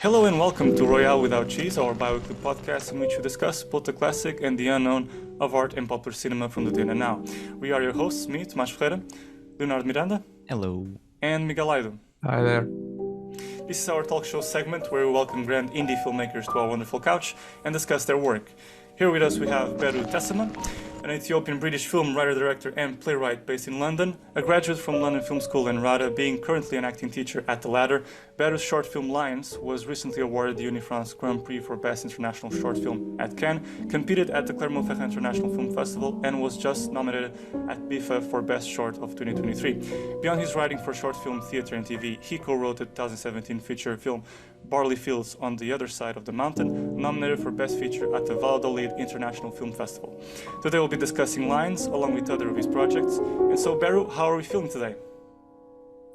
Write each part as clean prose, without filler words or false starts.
Hello and welcome to Royale Without Cheese, our bi-weekly podcast in which we discuss both the classic and the unknown of art and popular cinema from the then and now. We are your hosts, me, Tomás Ferreira, Leonardo Miranda, Hello. and Miguel Aido. Hi there. This is our talk show segment where we welcome grand indie filmmakers to our wonderful couch and discuss their work. Here with us we have Beru Tessema, an Ethiopian-British film writer, director, and playwright based in London, a graduate from London Film School and RADA, being currently an acting teacher at the latter. Beru's short film Lions was recently awarded the Unifrance Grand Prix for Best International Short Film at Cannes, competed at the Clermont-Ferrand International Film Festival, and was just nominated at BIFA for Best Short of 2023. Beyond his writing for short film, theatre, and TV, he co-wrote the 2017 feature film Barley Fields on the Other Side of the Mountain, nominated for Best Feature at the Valladolid International Film Festival. Today we'll be discussing Lines along with other of his projects. And so, Beru, how are we feeling today?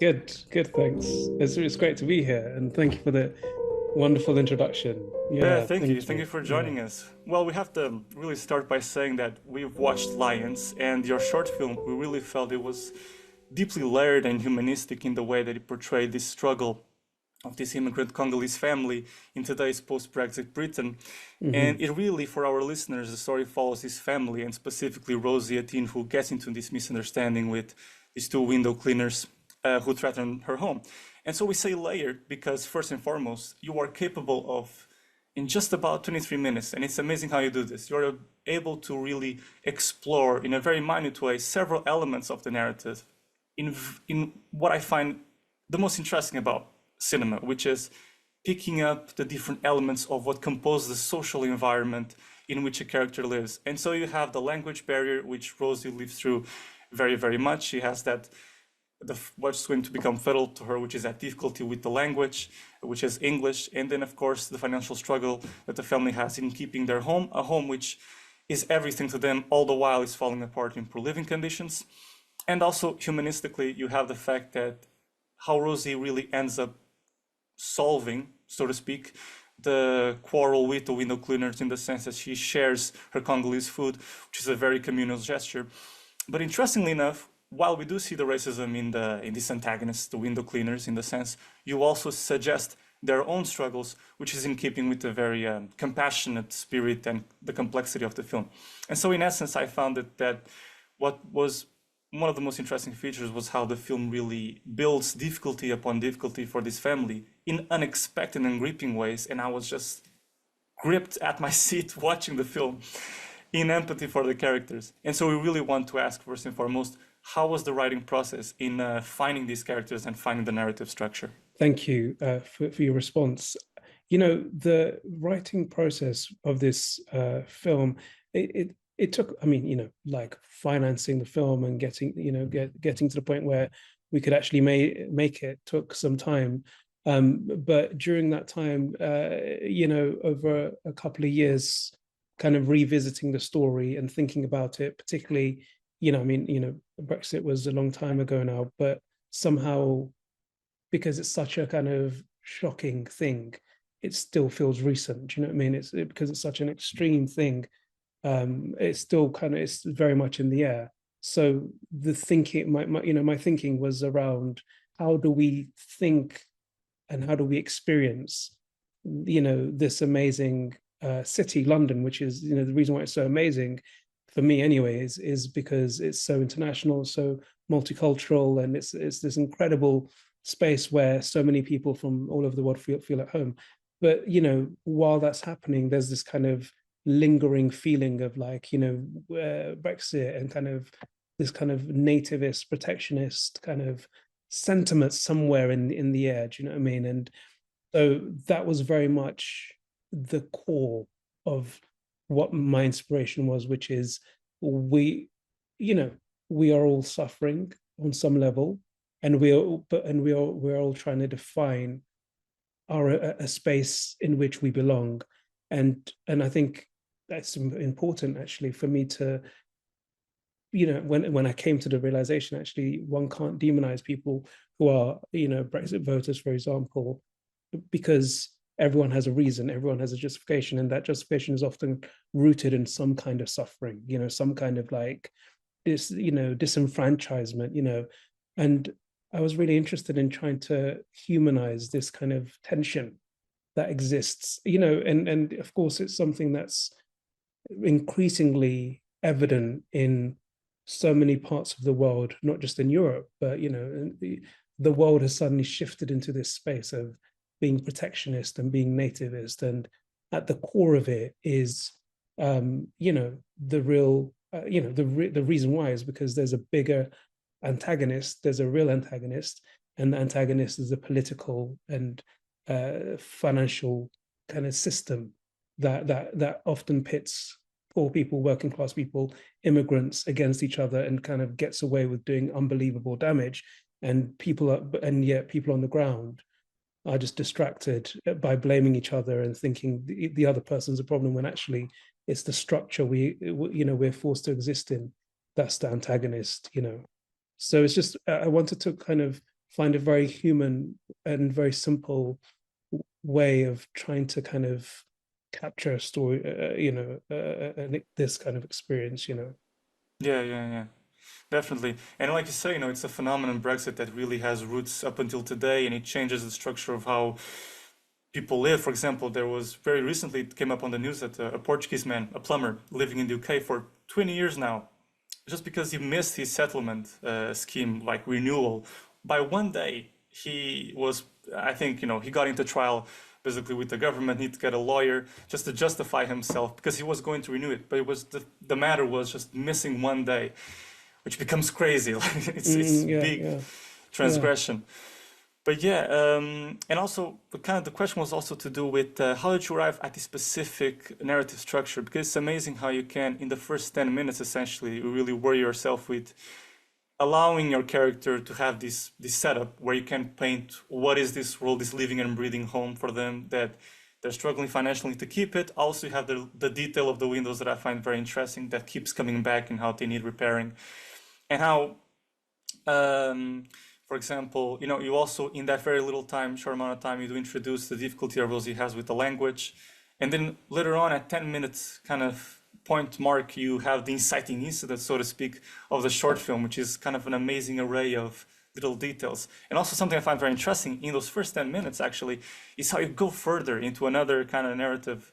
Good, thanks. It's great to be here, and thank you for the wonderful introduction. Thank you for joining us. Well, we have to really start by saying that we've watched Lions, and your short film, we really felt it was deeply layered and humanistic in the way that it portrayed this struggle of this immigrant Congolese family in today's post-Brexit Britain. Mm-hmm. And it really, for our listeners, the story follows this family, and specifically Rosie, a teen who gets into this misunderstanding with these two window cleaners who threaten her home. And so we say layered because, first and foremost, you are capable of, in just about 23 minutes, and it's amazing how you do this, you're able to really explore in a very minute way several elements of the narrative in what I find the most interesting about cinema, which is picking up the different elements of what compose the social environment in which a character lives. And so you have the language barrier, which Rosie lives through very, very much. She has that, what's going to become fatal to her, which is that difficulty with the language, which is English. And then, of course, the financial struggle that the family has in keeping their home, a home which is everything to them, all the while is falling apart in poor living conditions. And also, humanistically, you have the fact that how Rosie really ends up solving, so to speak, the quarrel with the window cleaners, in the sense that she shares her Congolese food, which is a very communal gesture. But interestingly enough, while we do see the racism in this antagonist, the window cleaners, in the sense, you also suggest their own struggles, which is in keeping with the very compassionate spirit and the complexity of the film. And so in essence, I found that what was one of the most interesting features was how the film really builds difficulty upon difficulty for this family in unexpected and gripping ways. And I was just gripped at my seat watching the film in empathy for the characters. And so we really want to ask, first and foremost, how was the writing process in finding these characters and finding the narrative structure? Thank you for your response. You know, the writing process of this film, it took, I mean, you know, like financing the film and getting to the point where we could actually make it took some time. But during that time, over a couple of years, kind of revisiting the story and thinking about it, particularly, Brexit was a long time ago now, but somehow, because it's such a kind of shocking thing, it still feels recent. Do you know what I mean? Because it's such an extreme thing. It's still it's very much in the air. So the thinking, my thinking was around how do we think and how do we experience, this amazing city, London, which is, the reason why it's so amazing for me anyway, is because it's so international, so multicultural, and it's this incredible space where so many people from all over the world feel at home. But, while that's happening, there's this kind of lingering feeling of Brexit and kind of this kind of nativist, protectionist kind of sentiment somewhere in the air. Do you know what I mean? And so that was very much the core of what my inspiration was, which is we are all suffering on some level, and we're all trying to define a space in which we belong. And I think that's important actually for me to, when I came to the realization, actually, one can't demonize people who are, Brexit voters, for example, because everyone has a reason, everyone has a justification, and that justification is often rooted in some kind of suffering, some kind of like this, disenfranchisement, and I was really interested in trying to humanize this kind of tension that exists, you know, and of course it's something that's increasingly evident in so many parts of the world, not just in Europe, but, you know, the world has suddenly shifted into this space of being protectionist and being nativist. And at the core of it is, you know, the real, you know, the reason why is because there's a bigger antagonist, there's a real antagonist, and the antagonist is a political and financial kind of system that often pits poor people, working class people, immigrants against each other, and kind of gets away with doing unbelievable damage. And yet people on the ground are just distracted by blaming each other and thinking the other person's a problem, when actually it's the structure we're forced to exist in that's the antagonist, you know. So it's just, I wanted to kind of find a very human and very simple way of trying to kind of capture a story, this kind of experience, you know. Yeah. Definitely. And like you say, it's a phenomenon, Brexit, that really has roots up until today, and it changes the structure of how people live. For example, there was very recently, it came up on the news that a Portuguese man, a plumber, living in the UK for 20 years now, just because he missed his settlement scheme, like renewal, by one day. He was, I think, he got into trial basically with the government, need to get a lawyer just to justify himself because he was going to renew it. But it was the matter was just missing one day, which becomes crazy. Like it's Yeah, big yeah, yeah. transgression. But yeah, and also the question was also to do with how did you arrive at the specific narrative structure? Because it's amazing how you can, in the first 10 minutes, essentially, really worry yourself with allowing your character to have this setup where you can paint what is this world, this living and breathing home for them, that they're struggling financially to keep it. Also, you have the detail of the windows that I find very interesting, that keeps coming back and how they need repairing, and how for example, you also, in that very little time, short amount of time, you do introduce the difficulty Rosie has with the language. And then later on, at 10 minutes kind of point mark, you have the inciting incident, so to speak, of the short film, which is kind of an amazing array of little details. And also something I find very interesting in those first 10 minutes, actually, is how you go further into another kind of narrative,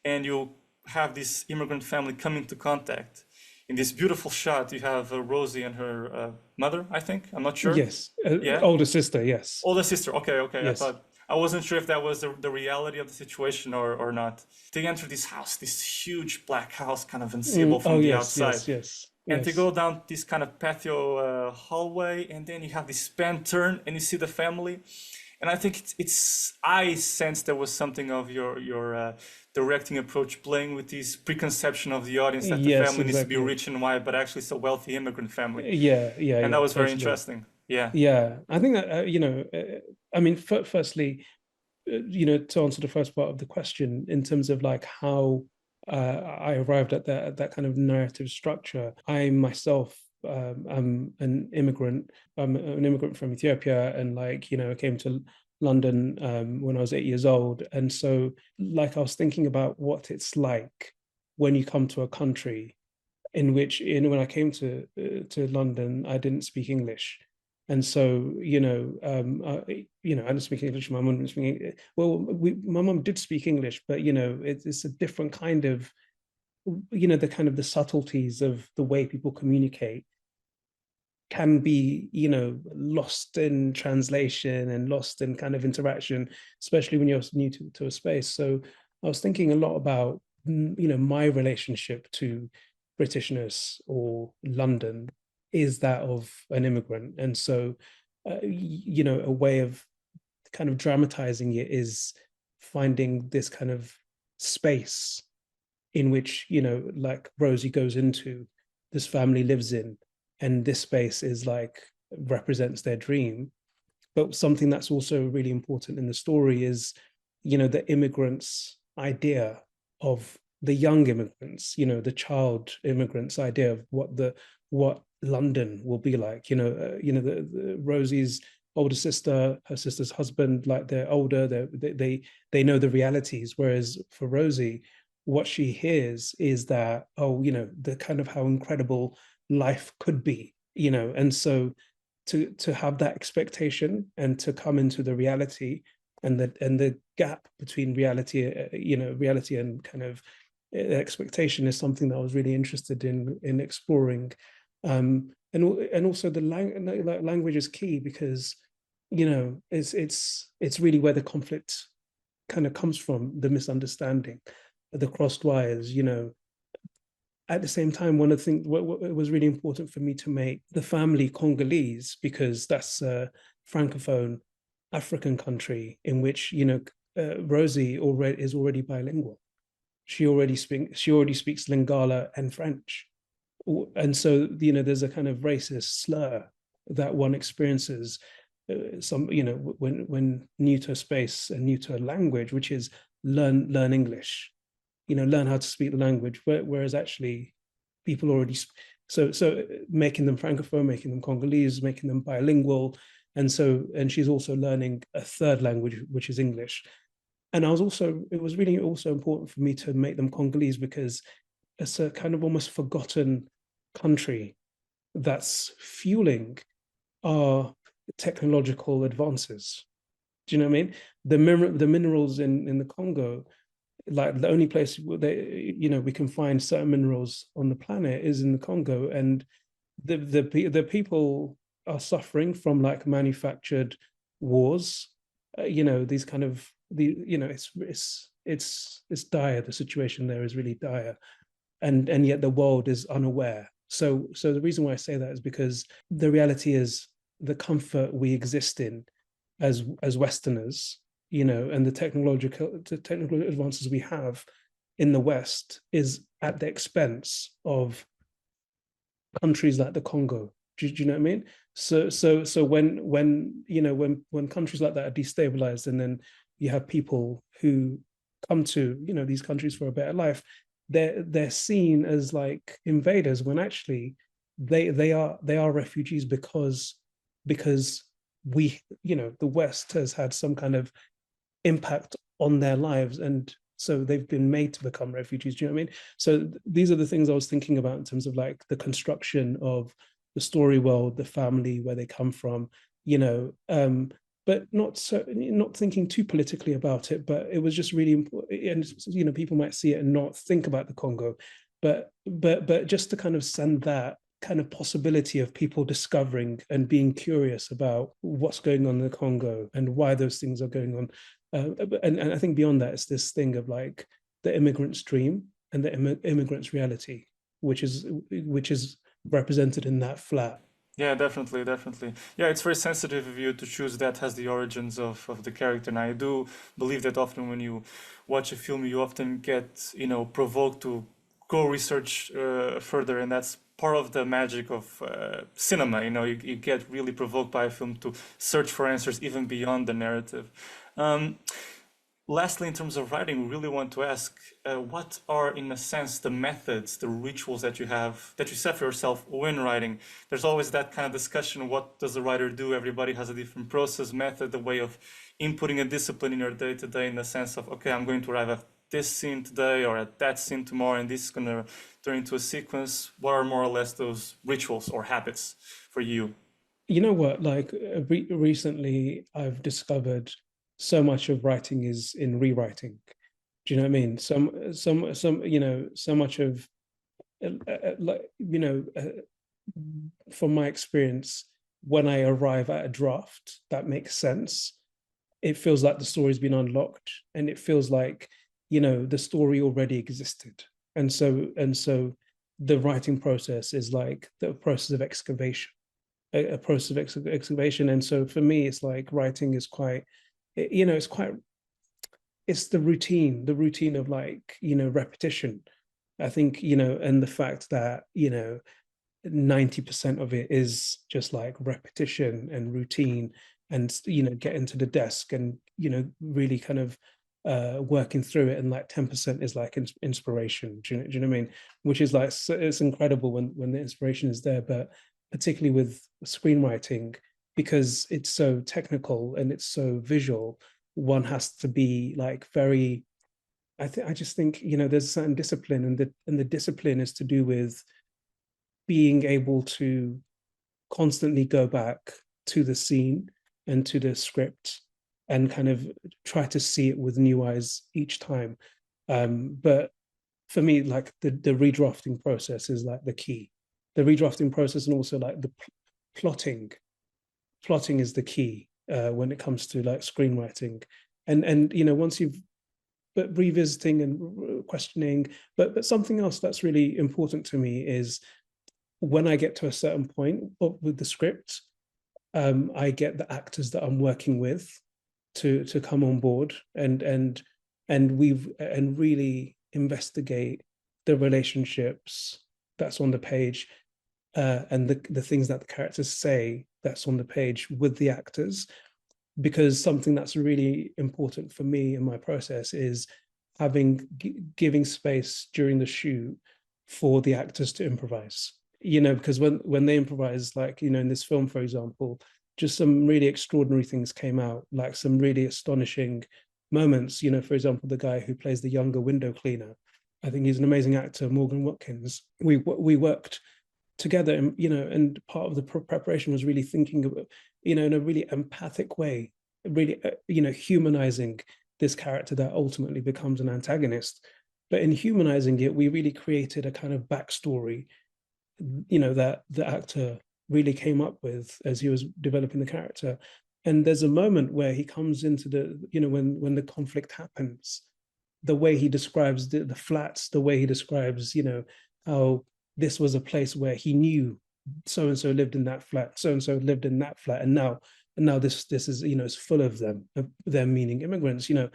and you have this immigrant family come into contact. In this beautiful shot, you have Rosie and her mother, I think. I'm not sure. Yes, Yeah? older sister, yes. Older sister. Okay. Yes. I wasn't sure if that was the reality of the situation or not. They enter this house, this huge black house, kind of unseeable Oh, from the yes, outside. And they yes. go down this kind of patio hallway, and then you have this span turn, and you see the family. And I think I sense there was something of your directing approach, playing with this preconception of the audience that the Yes, family needs to be exactly. rich and white, but actually it's a wealthy immigrant family. And Yeah, that was very totally. interesting. Yeah. Yeah, I think that, I mean, firstly, to answer the first part of the question in terms of like how I arrived at that kind of narrative structure. I myself am an immigrant. I'm an immigrant from Ethiopia, and I came to London when I was 8 years old. And so like I was thinking about what it's like when you come to a country in which, when I came to London, I didn't speak English. And so, I didn't speak English. My mom didn't speak English. Well, my mom did speak English, but it's a different kind of, the subtleties of the way people communicate can be, lost in translation and lost in kind of interaction, especially when you're new to a space. So I was thinking a lot about, my relationship to Britishness or London is that of an immigrant. And so, a way of kind of dramatizing it is finding this kind of space in which, like Rosie goes into, this family lives in, and this space is like represents their dream. But something that's also really important in the story is, the immigrants' idea of the young immigrants, the child immigrants' idea of what London will be like. The Rosie's older sister, her sister's husband, like they're older, they know the realities. Whereas for Rosie, what she hears is that, the kind of how incredible life could be, and so to have that expectation and to come into the reality and the gap between reality, reality and kind of expectation is something that I was really interested in exploring. And also the language is key, because it's really where the conflict kind of comes from, the misunderstanding, the crossed wires. At the same time, one of the things what it was really important for me to make the family Congolese, because that's a francophone African country in which Rosie is already bilingual. She already speaks Lingala and French, and so there's a kind of racist slur that one experiences when new to a space and new to a language, which is learn English, learn how to speak the language, whereas actually people already so making them francophone, making them Congolese, making them bilingual, and she's also learning a third language, which is English. And it was really also important for me to make them Congolese, because it's a kind of almost forgotten country that's fueling our technological advances. Do you know what I mean? The minerals in the Congo, like the only place we can find certain minerals on the planet is in the Congo, and the people are suffering from like manufactured wars. These kind of it's dire. The situation there is really dire, and yet the world is unaware. So the reason why I say that is because the reality is the comfort we exist in as Westerners, and the technological advances we have in the West is at the expense of countries like the Congo. Do you know what I mean? So when countries like that are destabilized, and then you have people who come to these countries for a better life, they're seen as like invaders, when actually they are refugees, because we the West has had some kind of impact on their lives, and so they've been made to become refugees. Do you know what I mean? So these are the things I was thinking about in terms of like the construction of the story world, the family, where they come from, but not thinking too politically about it. But it was just really important, and people might see it and not think about the Congo, but just to kind of send that kind of possibility of people discovering and being curious about what's going on in the Congo and why those things are going on. And I think beyond that, it's this thing of like the immigrant's dream and the immigrant's reality, which is represented in that flat. Yeah, definitely, definitely. Yeah, it's very sensitive of you to choose that as the origins of the character. And I do believe that often when you watch a film, you often get, provoked to go research further. And that's part of the magic of cinema. You get really provoked by a film to search for answers even beyond the narrative. Um, Lastly, in terms of writing, we really want to ask what are, in a sense, the methods, the rituals that you have, that you set for yourself when writing? There's always that kind of discussion. What does a writer do? Everybody has a different process, method, a way of inputting a discipline in your day to day, in the sense of, okay, I'm going to arrive at this scene today or at that scene tomorrow, and this is going to turn into a sequence. What are more or less those rituals or habits for you? You know what? Like recently, I've discovered so much of writing is in rewriting. Do you know what I mean? So much of like from my experience, when I arrive at a draft that makes sense, it feels like the story's been unlocked, and it feels like the story already existed. And so the writing process is like the process of excavation, a process of excavation. And so for me, it's like writing is quite, it's quite, it's the routine of like repetition. I think and the fact that 90% of it is just like repetition and routine, and getting to the desk and really kind of working through it, and like 10% is like inspiration. Do you know what I mean? Which is like, it's incredible when the inspiration is there, but particularly with screenwriting, because it's so technical and it's so visual, one has to be like very, I just think there's a certain discipline, and the discipline is to do with being able to constantly go back to the scene and to the script, and kind of try to see it with new eyes each time. But for me, like the redrafting process is like the key. The redrafting process, and also like the plotting. Plotting is the key when it comes to like screenwriting. And you know, once you've but revisiting and questioning, but something else that's really important to me is when I get to a certain point with the script, I get the actors that I'm working with to come on board and really investigate the relationships that's on the page, and the things that the characters say that's on the page with the actors. Because something that's really important for me in my process is giving space during the shoot for the actors to improvise. You know, because when they improvise, like, you know, in this film, for example, just some really extraordinary things came out, like some really astonishing moments. You know, for example, the guy who plays the younger window cleaner, I think he's an amazing actor, Morgan Watkins. We worked together, and you know, and part of the preparation was really thinking about, you know, in a really empathic way, really you know, humanizing this character that ultimately becomes an antagonist. But in humanizing it, we really created a kind of backstory, you know, that the actor really came up with as he was developing the character. And there's a moment where he comes into the, you know, when the conflict happens, the way he describes the flats, the way he describes, you know, how this was a place where he knew so and so lived in that flat, so and so lived in that flat, and now this is, you know, it's full of them meaning immigrants, you know.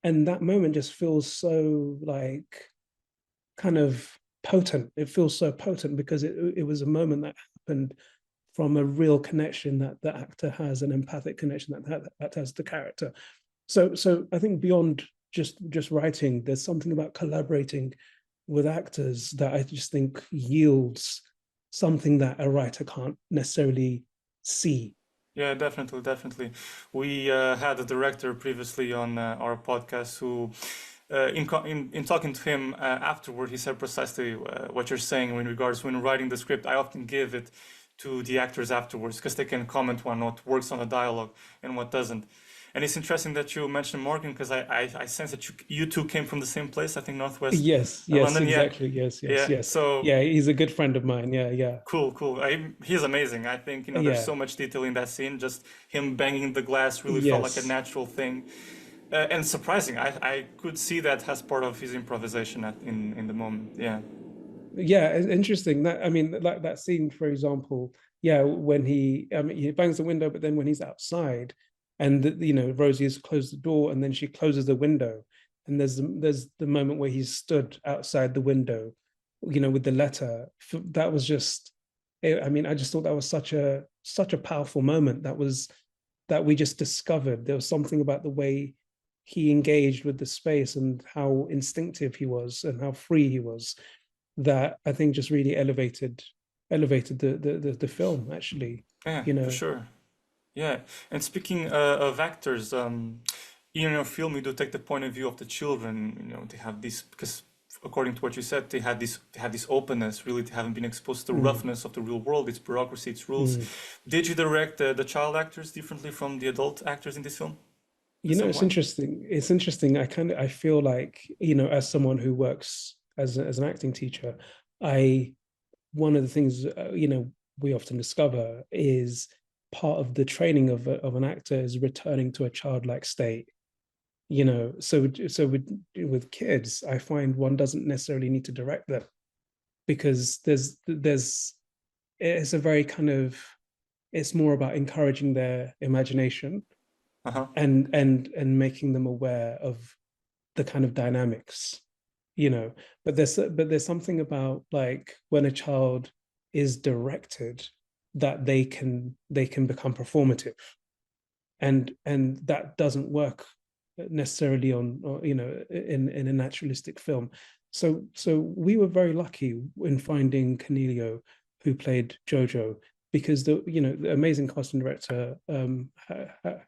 And that moment just feels so like kind of potent. It feels so potent because it was a moment that happened from a real connection that the actor has, an empathic connection that has the character. So I think beyond just writing, there's something about collaborating with actors that I just think yields something that a writer can't necessarily see. Yeah, definitely, definitely. We had a director previously on our podcast who, in talking to him afterward, he said precisely what you're saying in regards when writing the script. I often give it to the actors afterwards because they can comment on what works on the dialogue and what doesn't. And it's interesting that you mentioned Morgan because I sense that you two came from the same place. I think Northwest Yes, London. Yeah, exactly. Yes, yeah. yes. So Yeah, he's a good friend of mine. Yeah. cool, cool. He's amazing. I think, you know, there's Yeah. so much detail in that scene. Just him banging the glass really felt like a Yes. natural thing. And surprising. I could see that as part of his improvisation in the moment. Yeah. Yeah, it's interesting. That, I mean, like that scene, for example, yeah, when he bangs the window, but then when he's outside and you know, Rosie has closed the door and then she closes the window. And there's the moment where he's stood outside the window, you know, with the letter. That was just, I mean, I just thought that was such a powerful moment. That we just discovered. There was something about the way he engaged with the space and how instinctive he was and how free he was, that I think just really elevated the film, actually, Yeah, you for know. sure. Yeah. And speaking of actors, in your film, you do take the point of view of the children. You know, they have this because according to what you said, they had this openness. Really, they haven't been exposed to the Mm, roughness of the real world, its bureaucracy, its rules. mm. Did you direct the child actors differently from the adult actors in this film? You know, it's Somewhat. interesting. It's interesting. I feel like, you know, as someone who works as an acting teacher, I one of the things, you know, we often discover is part of the training of an actor is returning to a childlike state. You know, so with kids, I find one doesn't necessarily need to direct them, because there's it's a very kind of, it's more about encouraging their imagination Uh-huh. and making them aware of the kind of dynamics, you know. But there's something about like when a child is directed, that they can become performative, and that doesn't work necessarily on, or, you know, in a naturalistic film. So we were very lucky in finding Cornelio, who played Jojo, because the, you know, the amazing casting director,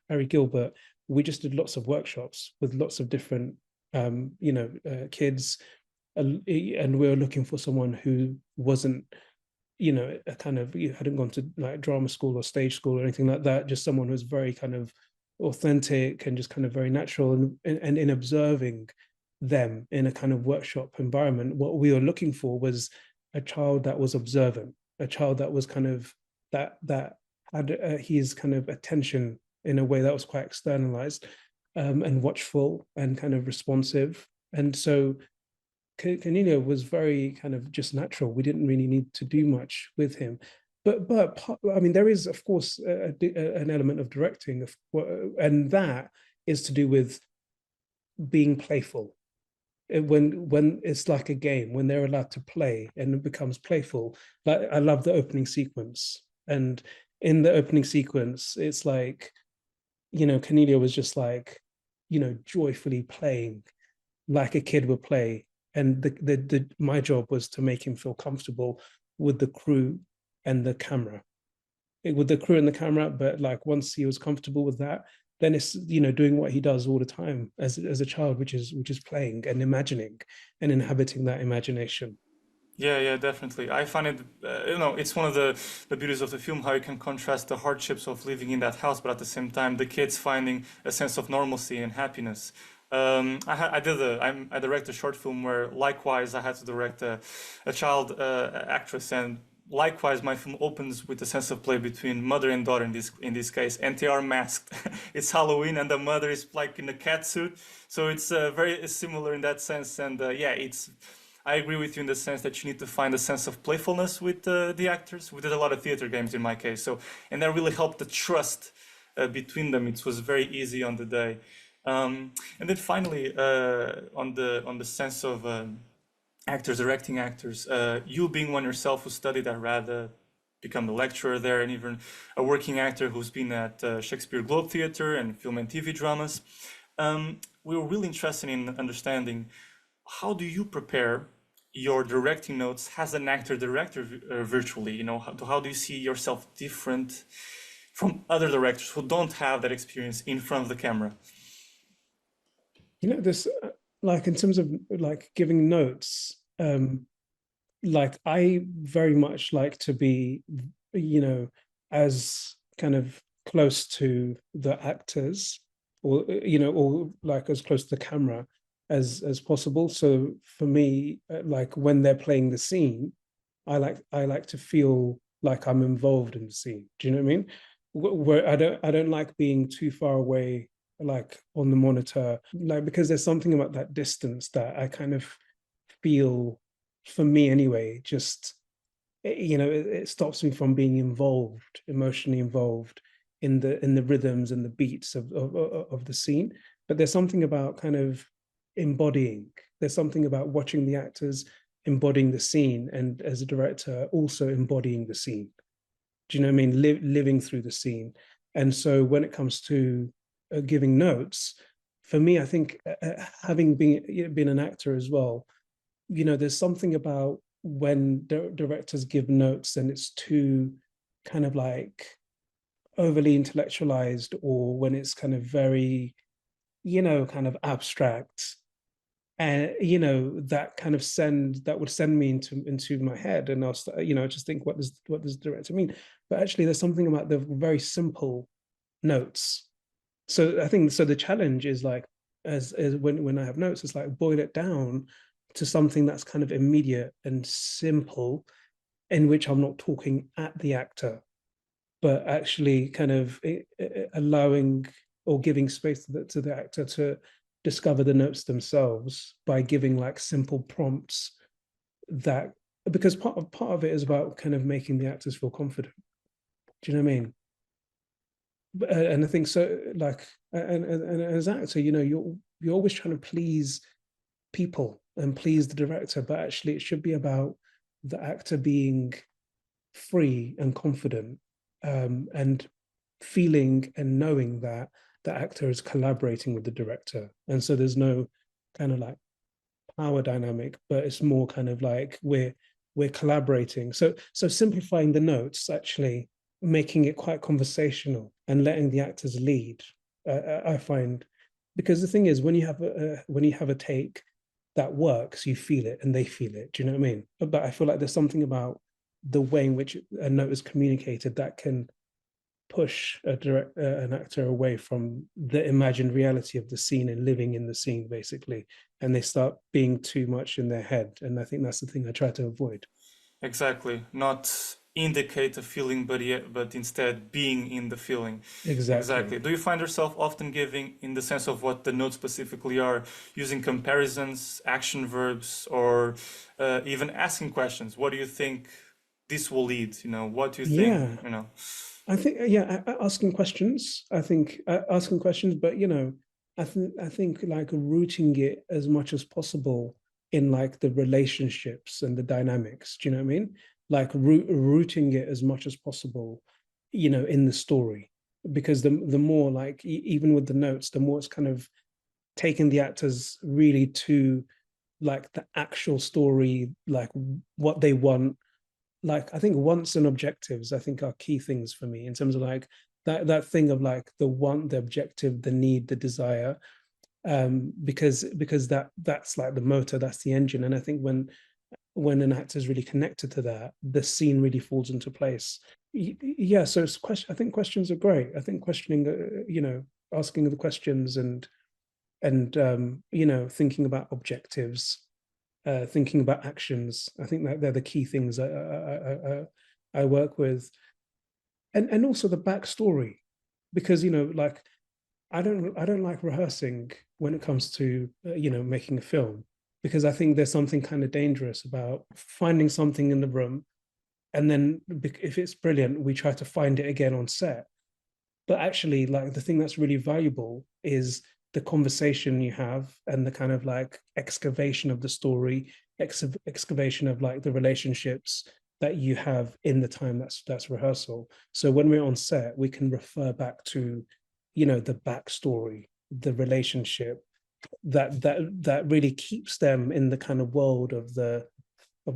Harry Gilbert, we just did lots of workshops with lots of different you know, kids, and we were looking for someone who wasn't, you know, a kind of, you hadn't gone to like drama school or stage school or anything like that, just someone who's very kind of authentic and just kind of very natural. And in observing them in a kind of workshop environment, what we were looking for was a child that was observant, a child that was kind of that had his kind of attention in a way that was quite externalized, and watchful and kind of responsive. And so Canino was very kind of just natural. We didn't really need to do much with him. But I mean, there is, of course, an element of directing, and that is to do with being playful. When it's like a game, when they're allowed to play and it becomes playful. Like, I love the opening sequence. And in the opening sequence, it's like, Cornelia was just like, joyfully playing like a kid would play. And my job was to make him feel comfortable with the crew and the camera, with the crew and the camera. But like, once he was comfortable with that, then it's, doing what he does all the time as a child, which is playing and imagining and inhabiting that imagination. Yeah, definitely. I find it, it's one of the beauties of the film, how you can contrast the hardships of living in that house, but at the same time, the kids finding a sense of normalcy and happiness. I direct a short film where likewise I had to direct a child actress, and likewise my film opens with a sense of play between mother and daughter in this case, and they are masked. It's Halloween, and the mother is like in a cat suit, so it's very similar in that sense. And yeah, it's. I agree with you in the sense that you need to find a sense of playfulness with the actors. We did a lot of theater games in my case, so and that really helped the trust between them. It was very easy on the day. And then finally, on the sense of actors, directing actors, you being one yourself who studied at RADA, become a lecturer there, and even a working actor who's been at Shakespeare Globe Theatre and film and TV dramas. We were really interested in understanding, how do you prepare your directing notes as an actor director virtually? How do you see yourself different from other directors who don't have that experience in front of the camera? This, like, in terms of like giving notes, like, I very much like to be, as kind of close to the actors, or like as close to the camera as possible. So for me, like, when they're playing the scene, I like to feel like I'm involved in the scene. Do you know what I mean? Where I don't like being too far away, like on the monitor, like, because there's something about that distance that I kind of feel, for me anyway, just, it stops me from being involved, emotionally involved in the rhythms and the beats of the scene. But there's something about kind of embodying. There's something about watching the actors embodying the scene, and as a director also embodying the scene. Do you know what I mean? Living through the scene. And so when it comes to giving notes, for me, I think, having been an actor as well, there's something about when directors give notes and it's too kind of like overly intellectualized, or when it's kind of very, kind of abstract. And that would send me into my head, and I'll just think, what does the director mean? But actually, there's something about the very simple notes. So I think, so the challenge is like, as when I have notes, it's like, boil it down to something that's kind of immediate and simple, in which I'm not talking at the actor, but actually kind of allowing or giving space to the actor to discover the notes themselves, by giving like simple prompts, that, because part of it is about kind of making the actors feel confident. Do you know what I mean? And I think, so like, and as an actor, you're always trying to please people and please the director, but actually it should be about the actor being free and confident, and feeling and knowing that the actor is collaborating with the director. And so there's no kind of like power dynamic, but it's more kind of like we're collaborating. So simplifying the notes, actually making it quite conversational and letting the actors lead, I find, because the thing is, when you have a take that works, you feel it and they feel it. Do you know what I mean? But I feel like there's something about the way in which a note is communicated that can push an actor away from the imagined reality of the scene and living in the scene, basically, and they start being too much in their head. And I think that's the thing I try to avoid. Exactly. Not indicate a feeling, but instead being in the feeling. Exactly. Exactly. Do you find yourself often giving, in the sense of what the notes specifically are, using comparisons, action verbs, or even asking questions? What do you think this will lead? What do you think? Yeah, I think asking questions. I think asking questions, but I think like rooting it as much as possible in like the relationships and the dynamics. Do you know what I mean? Like rooting it as much as possible, in the story, because the more like even with the notes, the more it's kind of taking the actors really to like the actual story, like what they want. Like I think wants and objectives I think are key things for me in terms of like that thing of like the want, the objective, the need, the desire, because that's like the motor, that's the engine. And I think when an actor is really connected to that, the scene really falls into place. Yeah, so it's I think questions are great. I think questioning, asking the questions and thinking about objectives, thinking about actions. I think that they're the key things I work with, and also the backstory, because like I don't like rehearsing when it comes to making a film, because I think there's something kind of dangerous about finding something in the room, and then if it's brilliant, we try to find it again on set. But actually, like the thing that's really valuable is the conversation you have and the kind of like excavation of the story, excavation of like the relationships that you have in the time that's rehearsal. So when we're on set, we can refer back to the backstory, the relationship that really keeps them in the kind of world of the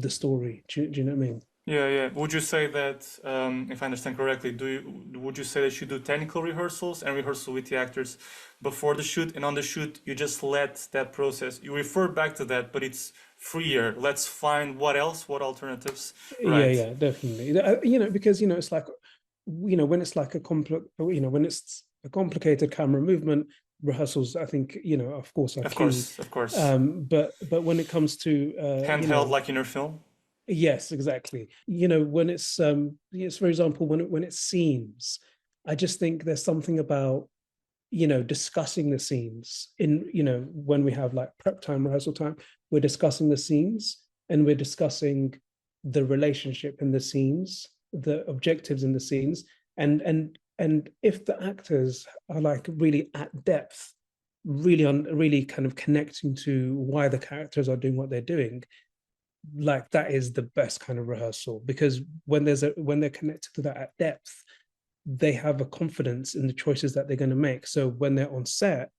story. Do you know what I mean? Yeah, yeah. Would you say that, if I understand correctly, would you say that you do technical rehearsals and rehearsal with the actors before the shoot, and on the shoot you just let that process, you refer back to that, but it's freer. Let's find what else, what alternatives. Yeah, Right. yeah, definitely. Because it's like when it's like when it's a complicated camera movement, rehearsals I think of course are Of key. course, of course. But when it comes to Handheld like in your film. yes, exactly. When it's yes, for example, when it's scenes, I just think there's something about discussing the scenes in when we have like prep time, rehearsal time, we're discussing the scenes, and we're discussing the relationship in the scenes, the objectives in the scenes, and if the actors are like really at depth, really kind of connecting to why the characters are doing what they're doing, like that is the best kind of rehearsal, because when they're connected to that at depth, they have a confidence in the choices that they're going to make. So when they're on set,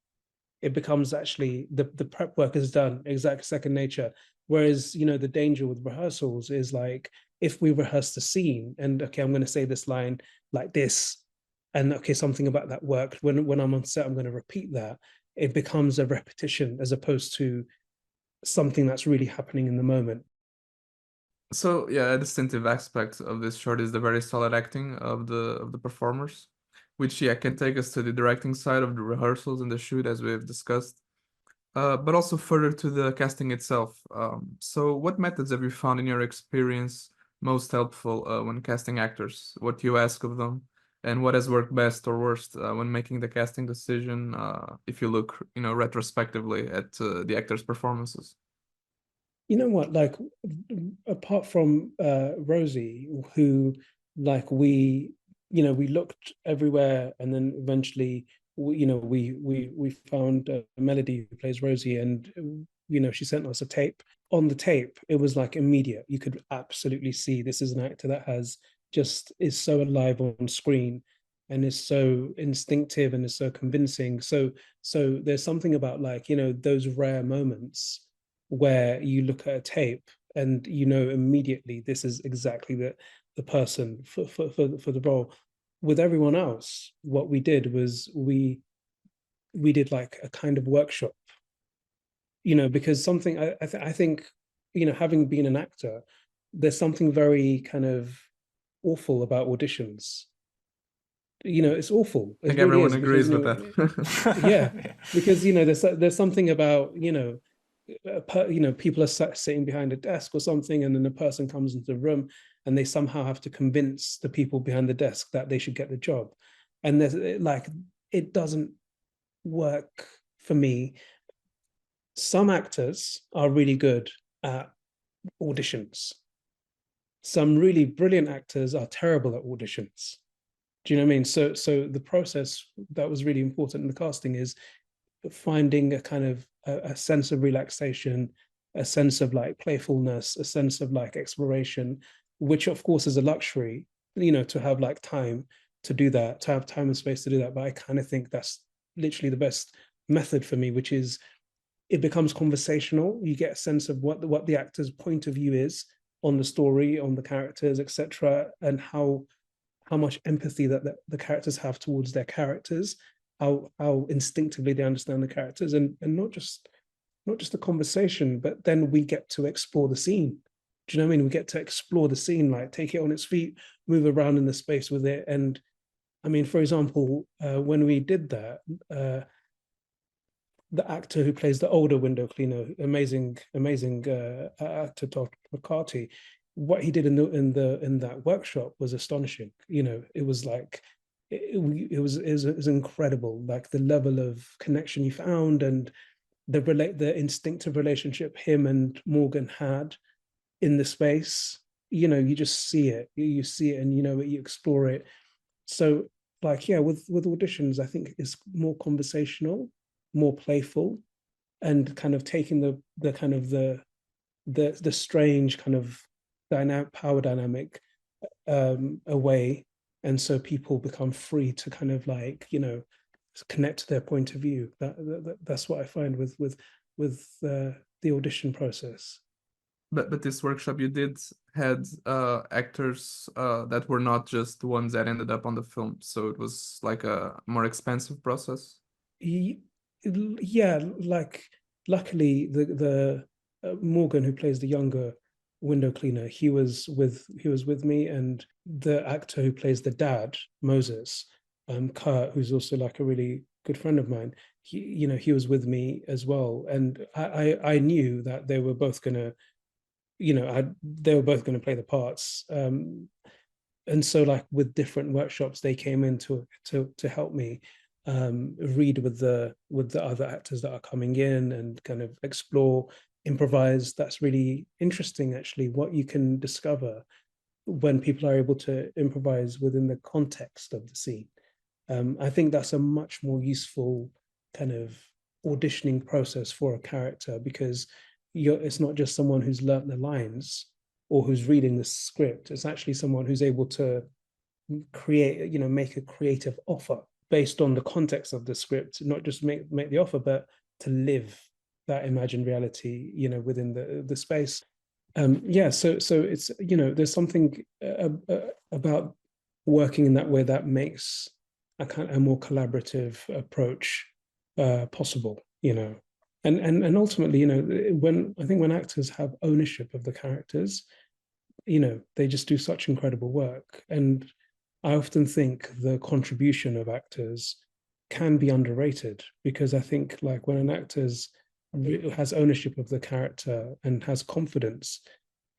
it becomes actually the prep work is done exact second nature. Whereas the danger with rehearsals is like, if we rehearse the scene and okay, I'm going to say this line like this, and okay, something about that worked, when I'm on set I'm going to repeat that, it becomes a repetition as opposed to something that's really happening in the moment. So yeah, a distinctive aspect of this short is the very solid acting of the performers, which yeah can take us to the directing side of the rehearsals and the shoot as we've discussed, but also further to the casting itself. So what methods have you found in your experience most helpful when casting actors? What you ask of them, and what has worked best or worst when making the casting decision? If you look, retrospectively at the actors' performances. You know what, like apart from Rosie, who like we looked everywhere, and then eventually we found Melody, who plays Rosie, and she sent us a tape. On the tape it was like immediate, you could absolutely see this is an actor that is so alive on screen and is so instinctive and is so convincing. So there's something about like those rare moments where you look at a tape and immediately this is exactly the person for the role. With everyone else, what we did was we did like a kind of workshop, because something I think, having been an actor, there's something very kind of awful about auditions. it's awful. I It think really everyone is, because agrees with that. yeah, because there's something about people are sitting behind a desk or something, and then a person comes into the room and they somehow have to convince the people behind the desk that they should get the job, and there's like, it doesn't work for me. Some actors are really good at auditions. Some really brilliant actors are terrible at auditions. Do you know what I mean? So the process that was really important in the casting is finding a kind of a sense of relaxation, a sense of like playfulness, a sense of like exploration, which of course is a luxury, to have like time to do that, to have time and space to do that. But I kind of think that's literally the best method for me, which is, it becomes conversational. You get a sense of what the actor's point of view is on the story, on the characters, etc., and how much empathy that the characters have towards their characters, how instinctively they understand the characters, and not just the conversation, but then we get to explore the scene. Do you know what I mean? We get to explore the scene, like take it on its feet, move around in the space with it. And I mean, for example, when we did that, the actor who plays the older window cleaner, amazing actor, Todd McCarthy, what he did in that workshop was astonishing. It was like, it was incredible, like the level of connection he found, and the instinctive relationship him and Morgan had in the space. You just see it, you see it, and you explore it. So like, yeah, with auditions, I think it's more conversational, more playful, and kind of taking the kind of the strange kind of power dynamic away, and so people become free to kind of like connect to their point of view. That's what I find with the audition process. But this workshop you did had actors that were not just the ones that ended up on the film, so it was like a more expensive process. Yeah, like luckily the Morgan, who plays the younger window cleaner, he was with me, and the actor who plays the dad, Moses, Kurt, who's also like a really good friend of mine, he was with me as well, and I knew that they were both gonna play the parts, and so like with different workshops they came in to help me read with the other actors that are coming in, and kind of explore, improvise. That's really interesting, actually, what you can discover when people are able to improvise within the context of the scene. I think that's a much more useful kind of auditioning process for a character, because it's not just someone who's learnt the lines or who's reading the script. It's actually someone who's able to create, make a creative offer based on the context of the script, not just make the offer, but to live that imagined reality, within the space. Yeah, so it's, there's something about working in that way that makes a more collaborative approach possible, and ultimately, when actors have ownership of the characters, they just do such incredible work. And I often think the contribution of actors can be underrated, because I think like when an actor has ownership of the character and has confidence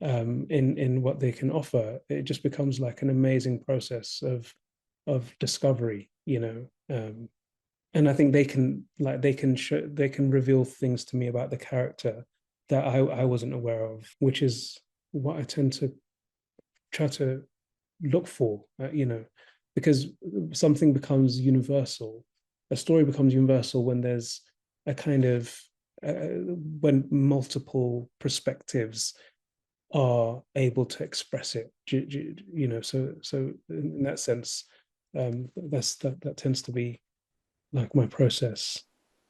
in what they can offer, it just becomes like an amazing process of discovery, and I think they can reveal things to me about the character that I wasn't aware of, which is what I tend to try to look for, because something becomes universal. A story becomes universal when there's a kind of when multiple perspectives are able to express it, so in that sense, that tends to be like my process.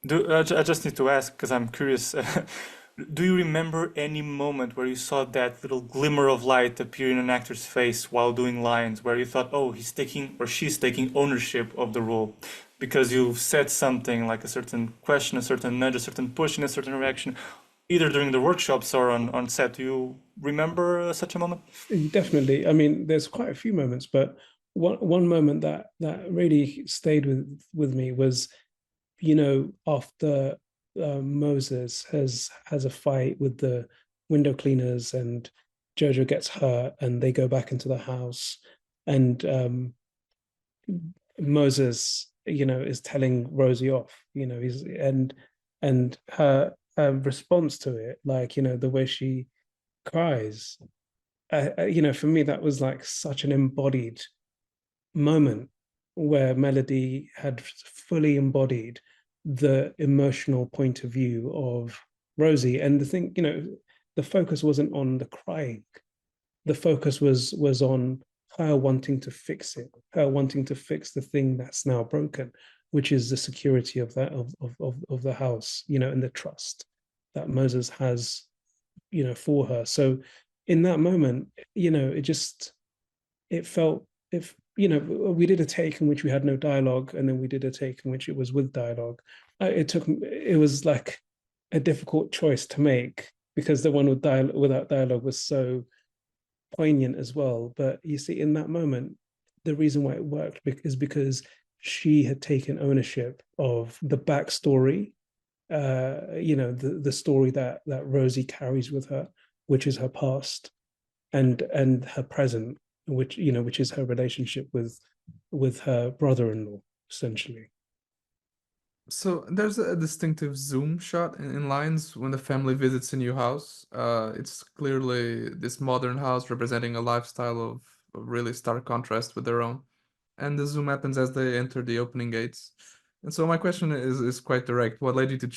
I just need to ask, because I'm curious. Do you remember any moment where you saw that little glimmer of light appear in an actor's face while doing lines, where you thought, oh, he's taking or she's taking ownership of the role because you've said something, like a certain question, a certain nudge, a certain push in a certain reaction, either during the workshops or on set? Do you remember such a moment? Definitely. I mean, there's quite a few moments, but one moment that really stayed with me was, after Moses has a fight with the window cleaners and Jojo gets hurt and they go back into the house, and Moses, is telling Rosie off, he's and her response to it, like, the way she cries, for me, that was like such an embodied moment where Melody had fully embodied the emotional point of view of Rosie. And the thing, the focus wasn't on the crying. The focus was on her wanting to fix it, her wanting to fix the thing that's now broken, which is the security of that of the house, and the trust that Moses has, for her. So in that moment, it felt, if we did a take in which we had no dialogue, and then we did a take in which it was with dialogue. It was like a difficult choice to make, because the one without dialogue was so poignant as well. But you see, in that moment, the reason why it worked is because she had taken ownership of the backstory, the story that Rosie carries with her, which is her past, and her present, which is her relationship with her brother-in-law, essentially. So there's a distinctive zoom shot in lines when the family visits a new house. It's clearly this modern house representing a lifestyle of really stark contrast with their own. And the zoom happens as they enter the opening gates. And so my question is quite direct. What led you to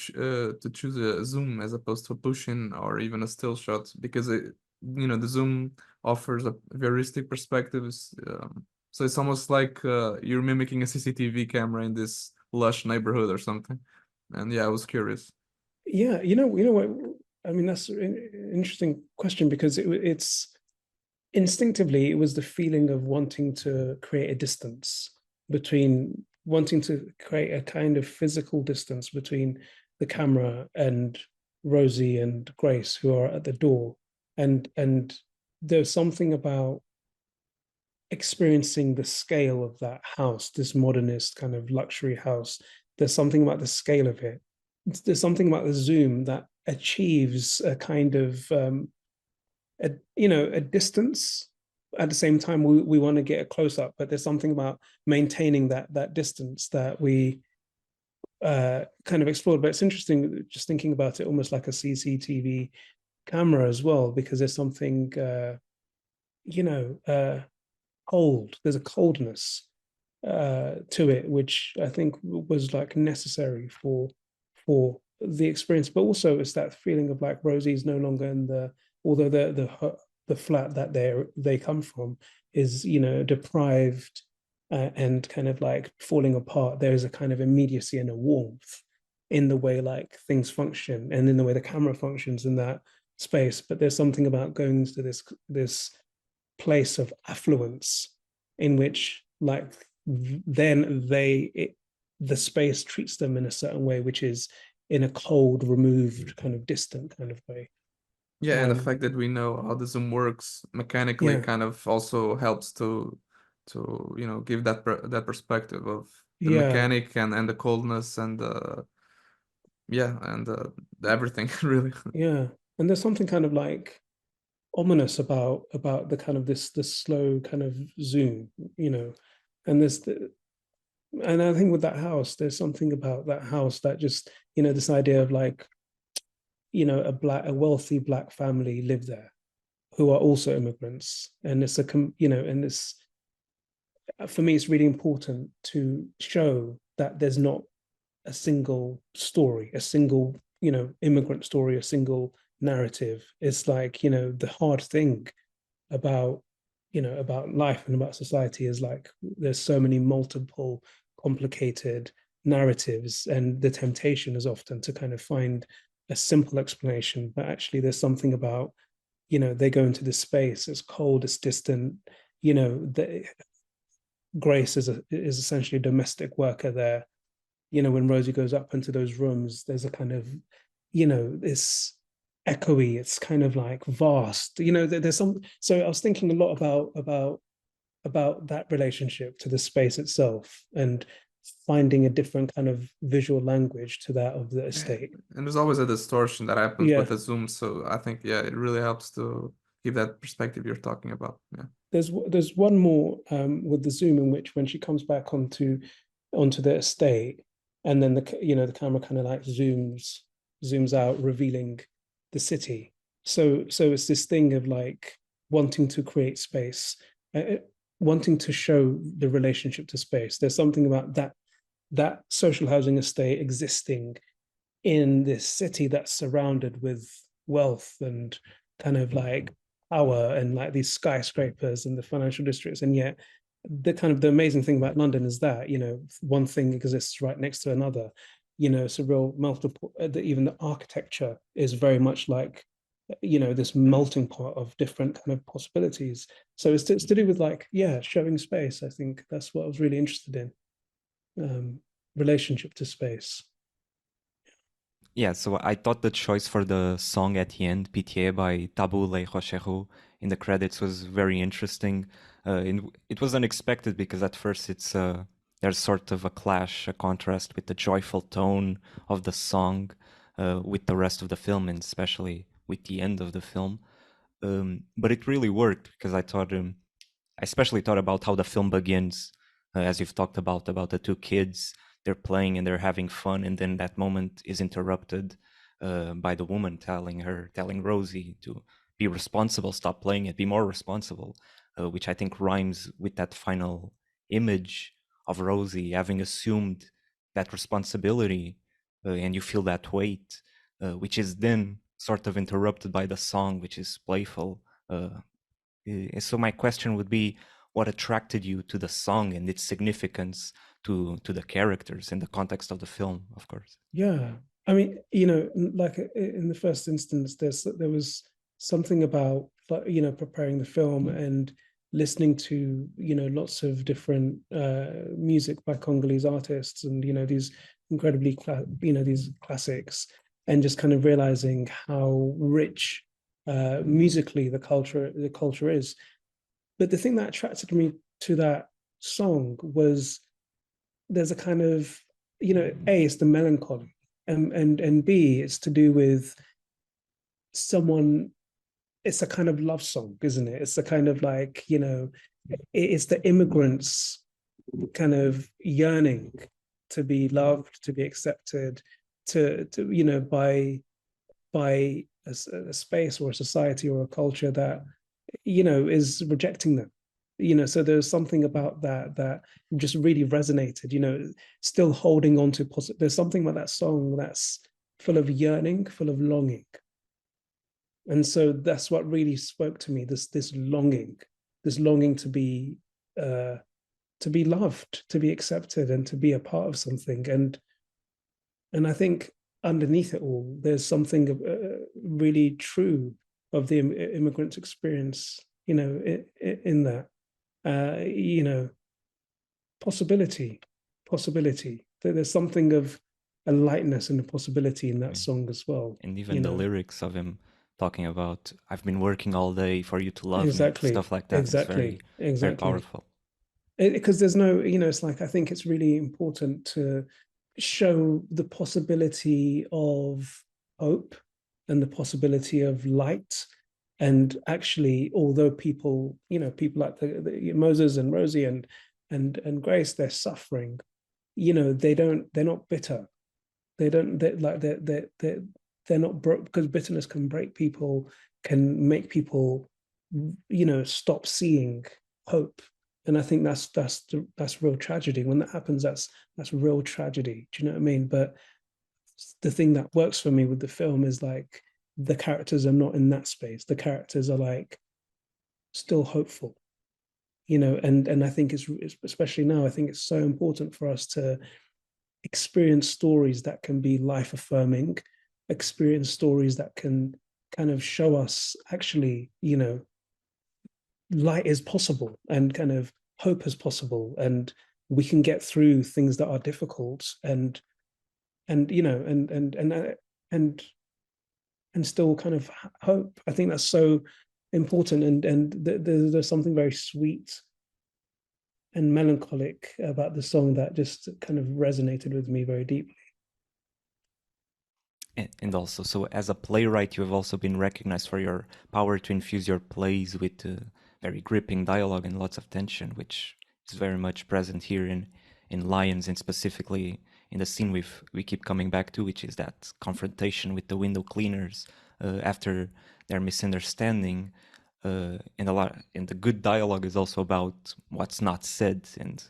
choose a zoom as opposed to a push-in or even a still shot? Because the zoom offers a realistic perspective. So it's almost like you're mimicking a CCTV camera in this lush neighborhood or something. And yeah, I was curious. Yeah, you know what? I mean, that's an interesting question, because it's instinctively, it was the feeling of wanting to create a distance between, wanting to create a kind of physical distance between the camera and Rosie and Grace, who are at the door. And there's something about experiencing the scale of that house, this modernist kind of luxury house. There's something about the scale of it. There's something about the zoom that achieves a kind of a distance. At the same time, we want to get a close up, but there's something about maintaining that distance that we kind of explored. But it's interesting just thinking about it almost like a CCTV camera as well, because there's something cold. There's a coldness to it, which I think was like necessary for the experience. But also it's that feeling of like Rosie's no longer in although the flat that they come from is deprived and kind of like falling apart. There is a kind of immediacy and a warmth in the way like things function and in the way the camera functions in that space. But there's something about going to this place of affluence in which like then the space treats them in a certain way, which is in a cold, removed, kind of distant kind of way. Yeah, and the fact that we know how the zoom works mechanically kind of also helps to give that perspective of the mechanic and the coldness and everything really. Yeah, and there's something kind of like ominous about the kind of this slow kind of zoom, and and I think with that house, there's something about that house that just, this idea of like, a wealthy Black family live there who are also immigrants. And it's and this, for me, it's really important to show that there's not a single story, a single, immigrant story, a single narrative. It's like, the hard thing about, about life and about society is like, there's so many multiple complicated narratives, and the temptation is often to kind of find a simple explanation, but actually there's something about, they go into this space, it's cold, it's distant, Grace is essentially a domestic worker there. When Rosie goes up into those rooms, there's a kind of, this echoey, it's kind of like vast, there's some. So I was thinking a lot about about that relationship to the space itself and finding a different kind of visual language to that of the estate. And there's always a distortion that happens Yeah. with the zoom. So I think, yeah, it really helps to give that perspective you're talking about. Yeah. There's one more with the zoom in which when she comes back onto the estate, and then the camera kind of like zooms out, revealing the city. So it's this thing of like wanting to create space, wanting to show the relationship to space. There's something about that social housing estate existing in this city that's surrounded with wealth and kind of like power and like these skyscrapers and the financial districts, and yet the amazing thing about London is that one thing exists right next to another. It's a real multiple. Even the architecture is very much like this melting pot of different kind of possibilities. So it's to do with like showing space. I think that's what I was really interested in, relationship to space. Yeah, so I thought the choice for the song at the end, Pitié by Tabou Les Rochereaux, in the credits was very interesting. It was unexpected because at first there's sort of a clash, a contrast with the joyful tone of the song with the rest of the film, and especially with the end of the film. But it really worked because I especially thought about how the film begins, as you've talked about the two kids. They're playing and they're having fun, and then that moment is interrupted by the woman telling Rosie to be responsible, stop playing it, be more responsible, which I think rhymes with that final image of Rosie having assumed that responsibility, and you feel that weight, which is then sort of interrupted by the song, which is playful. So my question would be, what attracted you to the song and its significance to the characters in the context of the film, of course? Yeah, I mean, like in the first instance, there was something about preparing the film and listening to lots of different music by Congolese artists, and these incredibly these classics, and just kind of realizing how rich musically the culture is. But the thing that attracted me to that song was there's a kind of A, it's the melancholy, and B, it's to do with someone. It's a kind of love song, isn't it? It's a kind of like it's the immigrants kind of yearning to be loved, to be accepted, to by a space or a society or a culture that is rejecting them. So there's something about that just really resonated. Still holding on to there's something about that song that's full of yearning, full of longing, and so that's what really spoke to me. This longing to be loved, to be accepted, and to be a part of something. And I think underneath it all, there's something really true of the immigrant experience, in that, possibility. There's something of a lightness and a possibility in that song as well. And even the lyrics of him talking about, I've been working all day for you to love me, stuff like that. Exactly. Very powerful. Because there's no, it's like, I think it's really important to show the possibility of hope and the possibility of light. And actually, although people like the Moses and Rosie and Grace, they're suffering, they're not bitter. They're not broke, because bitterness can break people, can make people, stop seeing hope. And I think that's real tragedy. When that happens, that's real tragedy. Do you know what I mean? But the thing that works for me with the film is like the characters are not in that space. The characters are like still hopeful, and I think it's especially now, I think it's so important for us to experience stories that can be life affirming, experience stories that can kind of show us actually, light is possible and kind of hope is possible, and we can get through things that are difficult and still kind of hope. I think that's so important, and there's something very sweet and melancholic about the song that just kind of resonated with me very deeply. And also, so as a playwright, you have also been recognized for your power to infuse your plays with very gripping dialogue and lots of tension, which is very much present here in Lions, and specifically in the scene we keep coming back to, which is that confrontation with the window cleaners after their misunderstanding. And the good dialogue is also about what's not said and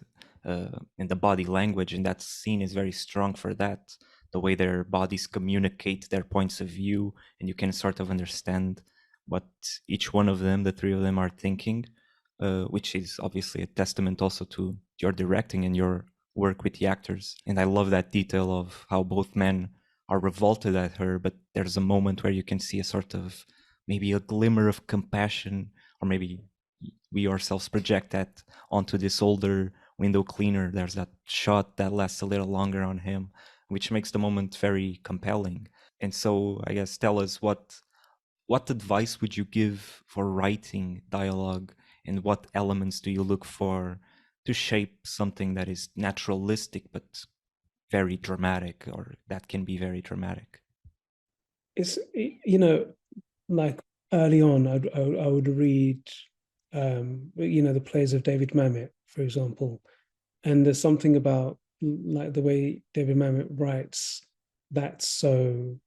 the body language, and that scene is very strong for that. The way their bodies communicate their points of view, and you can sort of understand what each one of them, the three of them, are thinking, which is obviously a testament also to your directing and your work with the actors. And I love that detail of how both men are revolted at her, but there's a moment where you can see a sort of maybe a glimmer of compassion, or maybe we ourselves project that onto this older window cleaner. There's that shot that lasts a little longer on him, which makes the moment very compelling. And so I guess tell us what advice would you give for writing dialogue, and what elements do you look for to shape something that is naturalistic but very dramatic, or that can be very dramatic? It's, you know, like early on, I would read, you know, the plays of David Mamet, for example, and there's something about like the way David Mamet writes that's so,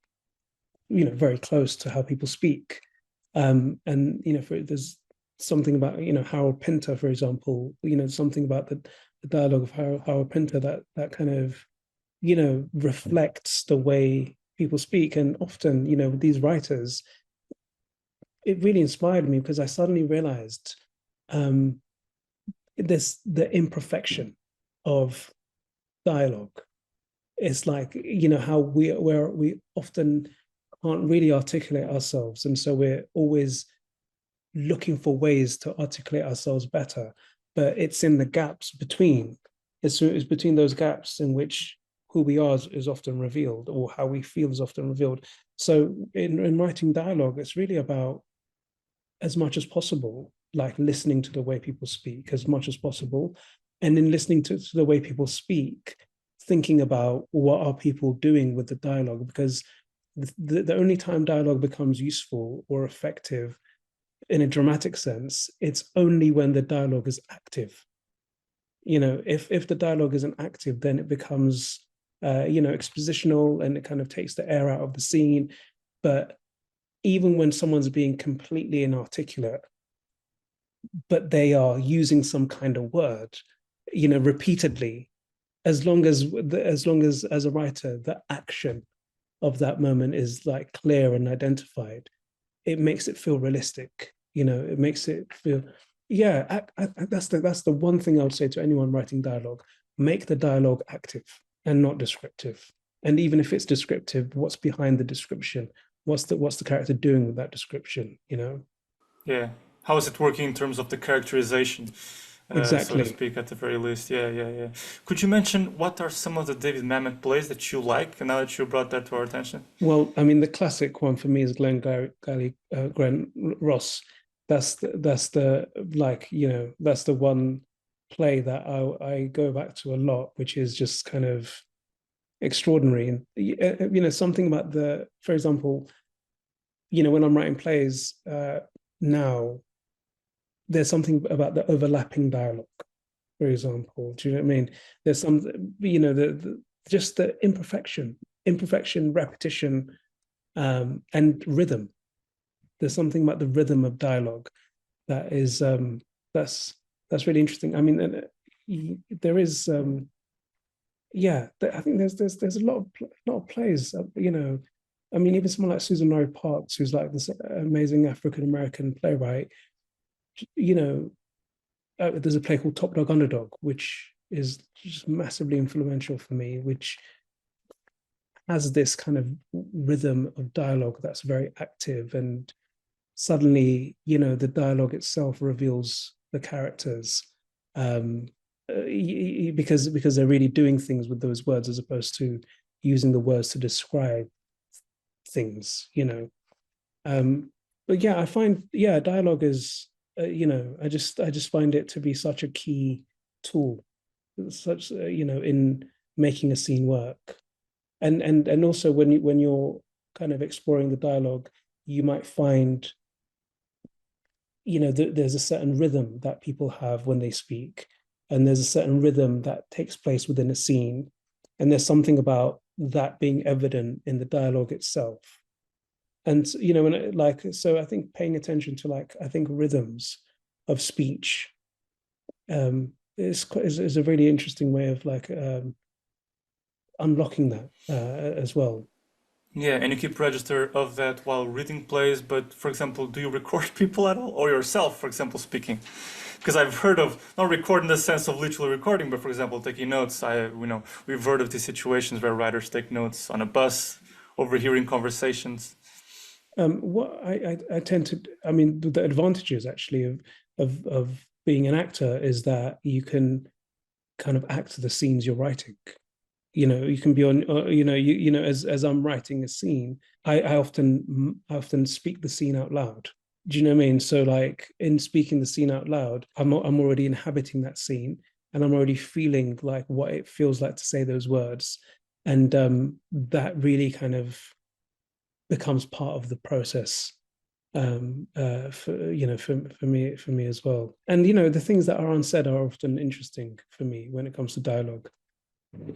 you know, very close to how people speak. And you know, there's something about, you know, Harold Pinter, for example, you know, something about the dialogue of Harold Pinter that kind of, you know, reflects the way people speak. And often, you know, these writers, it really inspired me because I suddenly realized this the imperfection of dialogue. It's like, you know, how we often can't really articulate ourselves, and so we're always looking for ways to articulate ourselves better. But it's in the gaps between. It's between those gaps in which who we are is often revealed, or how we feel is often revealed. So in writing dialogue, it's really about, as much as possible, like listening to the way people speak as much as possible, and in listening to the way people speak, thinking about what are people doing with the dialogue, because the only time dialogue becomes useful or effective in a dramatic sense, it's only when the dialogue is active. You know, if the dialogue isn't active, then it becomes you know, expositional, and it kind of takes the air out of the scene. But even when someone's being completely inarticulate, but they are using some kind of word, you know, repeatedly, as long as a writer, the action of that moment is like clear and identified, it makes it feel realistic. You know, it makes it feel, yeah. That's the one thing I would say to anyone writing dialogue: make the dialogue active and not descriptive. And even if it's descriptive, what's behind the description? What's the character doing with that description? You know? Yeah. How is it working in terms of the characterization, so to Exactly. speak, at the very least? Yeah. Could you mention what are some of the David Mamet plays that you like, now that you brought that to our attention? Well, I mean, the classic one for me is Glenn Ross. That's the like, you know, that's the one play that I go back to a lot, which is just kind of extraordinary. And you know, something about for example, you know, when I'm writing plays now, there's something about the overlapping dialogue, for example. Do you know what I mean? There's some, you know, just the imperfection, repetition, and rhythm. There's something about the rhythm of dialogue that is that's really interesting. I mean, there is yeah. I think there's a lot of plays. You know, I mean, even someone like Susan Murray Parks, who's like this amazing African American playwright. You know, there's a play called Top Dog Underdog, which is just massively influential for me, which has this kind of rhythm of dialogue that's very active, and suddenly, you know, the dialogue itself reveals the characters, because they're really doing things with those words as opposed to using the words to describe things, you know. But yeah, I find, yeah, dialogue is, you know, I just find it to be such a key tool, such in making a scene work. And also when you're kind of exploring the dialogue, you might find, there's a certain rhythm that people have when they speak, and there's a certain rhythm that takes place within a scene, and there's something about that being evident in the dialogue itself. And so I think paying attention to I think rhythms of speech is a really interesting way of unlocking that as well. Yeah, and you keep register of that while reading plays, but for example, do you record people at all? Or yourself, for example, speaking? Because I've heard of, not record in the sense of literally recording, but for example, taking notes. We've heard of these situations where writers take notes on a bus, overhearing conversations. What I tend to, the advantages actually of being an actor is that you can kind of act the scenes you're writing. You can be on, as I'm writing a scene, I often speak the scene out loud. Do you know what I mean? So in speaking the scene out loud, I'm already inhabiting that scene, and I'm already feeling like what it feels like to say those words. And that really kind of becomes part of the process for me as well. And the things that are unsaid are often interesting for me when it comes to dialogue.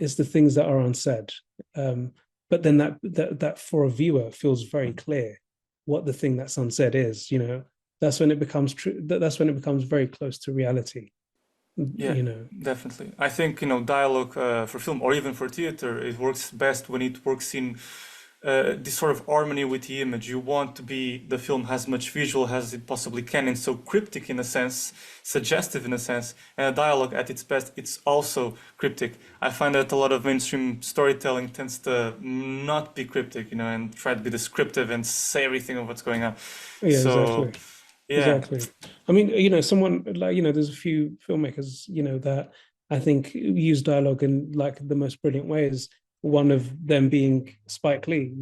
It's the things that are unsaid, but then that for a viewer feels very clear what the thing that's unsaid is. That's when it becomes true. That's when it becomes very close to reality. Yeah, definitely. I think dialogue for film or even for theater, it works best when it works in this sort of harmony with the image. You want to be the film as much visual as it possibly can, and so cryptic in a sense, suggestive in a sense, and a dialogue at its best, it's also cryptic. I find that a lot of mainstream storytelling tends to not be cryptic, and try to be descriptive and say everything of what's going on. Yeah, so, exactly. Yeah. Exactly. Someone there's a few filmmakers, that I think use dialogue in the most brilliant ways. One of them being Spike Lee.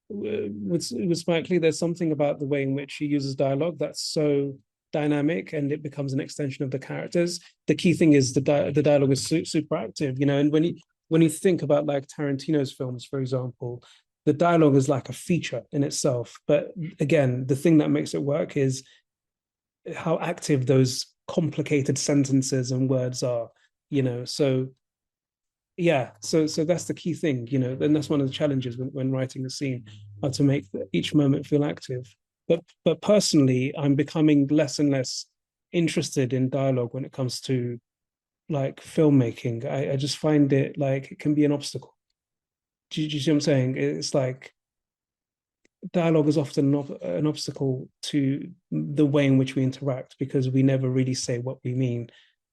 With Spike Lee, there's something about the way in which he uses dialogue that's so dynamic, and it becomes an extension of the characters. The key thing is the dialogue is super active, and when you think about Tarantino's films, for example, the dialogue is like a feature in itself. But again, the thing that makes it work is how active those complicated sentences and words are. So yeah, so that's the key thing, and that's one of the challenges when writing a scene, how to make each moment feel active. But personally, I'm becoming less and less interested in dialogue when it comes to filmmaking. I just find it it can be an obstacle. Do you see what I'm saying? It's dialogue is often an obstacle to the way in which we interact, because we never really say what we mean.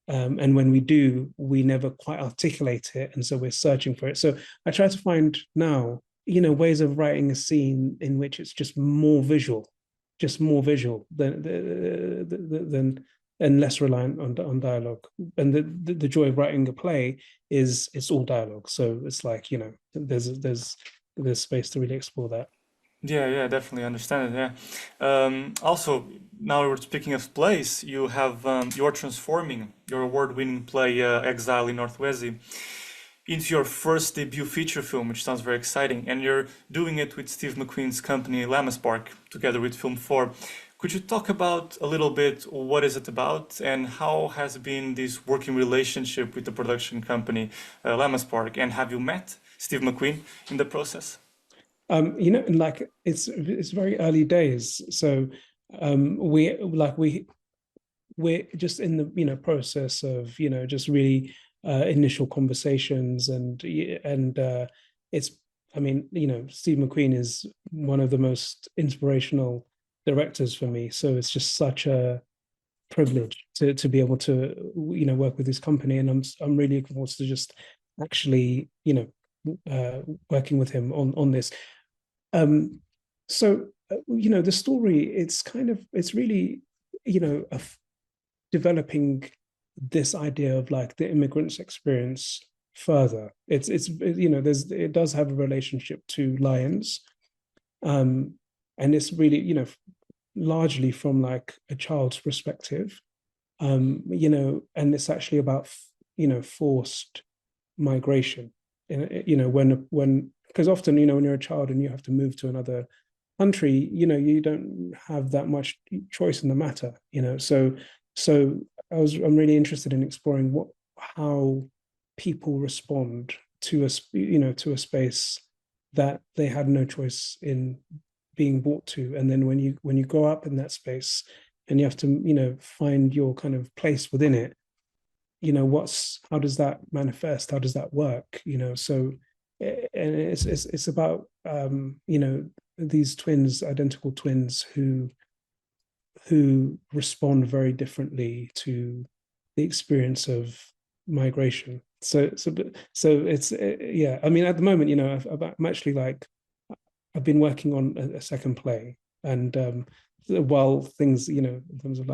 And when we do, we never quite articulate it, and so we're searching for it. So I try to find now, ways of writing a scene in which it's just more visual than and less reliant on dialogue. And the joy of writing a play is it's all dialogue. So it's there's space to really explore that. Yeah, definitely understand it. Yeah. Also, now we're speaking of plays. You are transforming your award-winning play Exile in Northwesi into your first debut feature film, which sounds very exciting. And you're doing it with Steve McQueen's company Lammas Park, together with Film 4. Could you talk about a little bit what is it about, and how has been this working relationship with the production company Lammas Park? And have you met Steve McQueen in the process? It's very early days, so we're just in the process of just really initial conversations, and it's Steve McQueen is one of the most inspirational directors for me, so it's just such a privilege to be able to work with this company, and I'm really looking forward to just actually working with him on this. So the story, it's really developing this idea of the immigrant's experience further. It does have a relationship to Lions, and it's really largely from a child's perspective, and it's actually about forced migration. When because often, when you're a child and you have to move to another country, you don't have that much choice in the matter. So I'm really interested in exploring how people respond to a space that they had no choice in being brought to. And then when you grow up in that space and you have to find your kind of place within it, how does that manifest, how does that work? So, and it's about these twins, identical twins, who respond very differently to the experience of migration. So it's yeah. I mean, at the moment, I'm actually I've been working on a second play, and while things, in terms of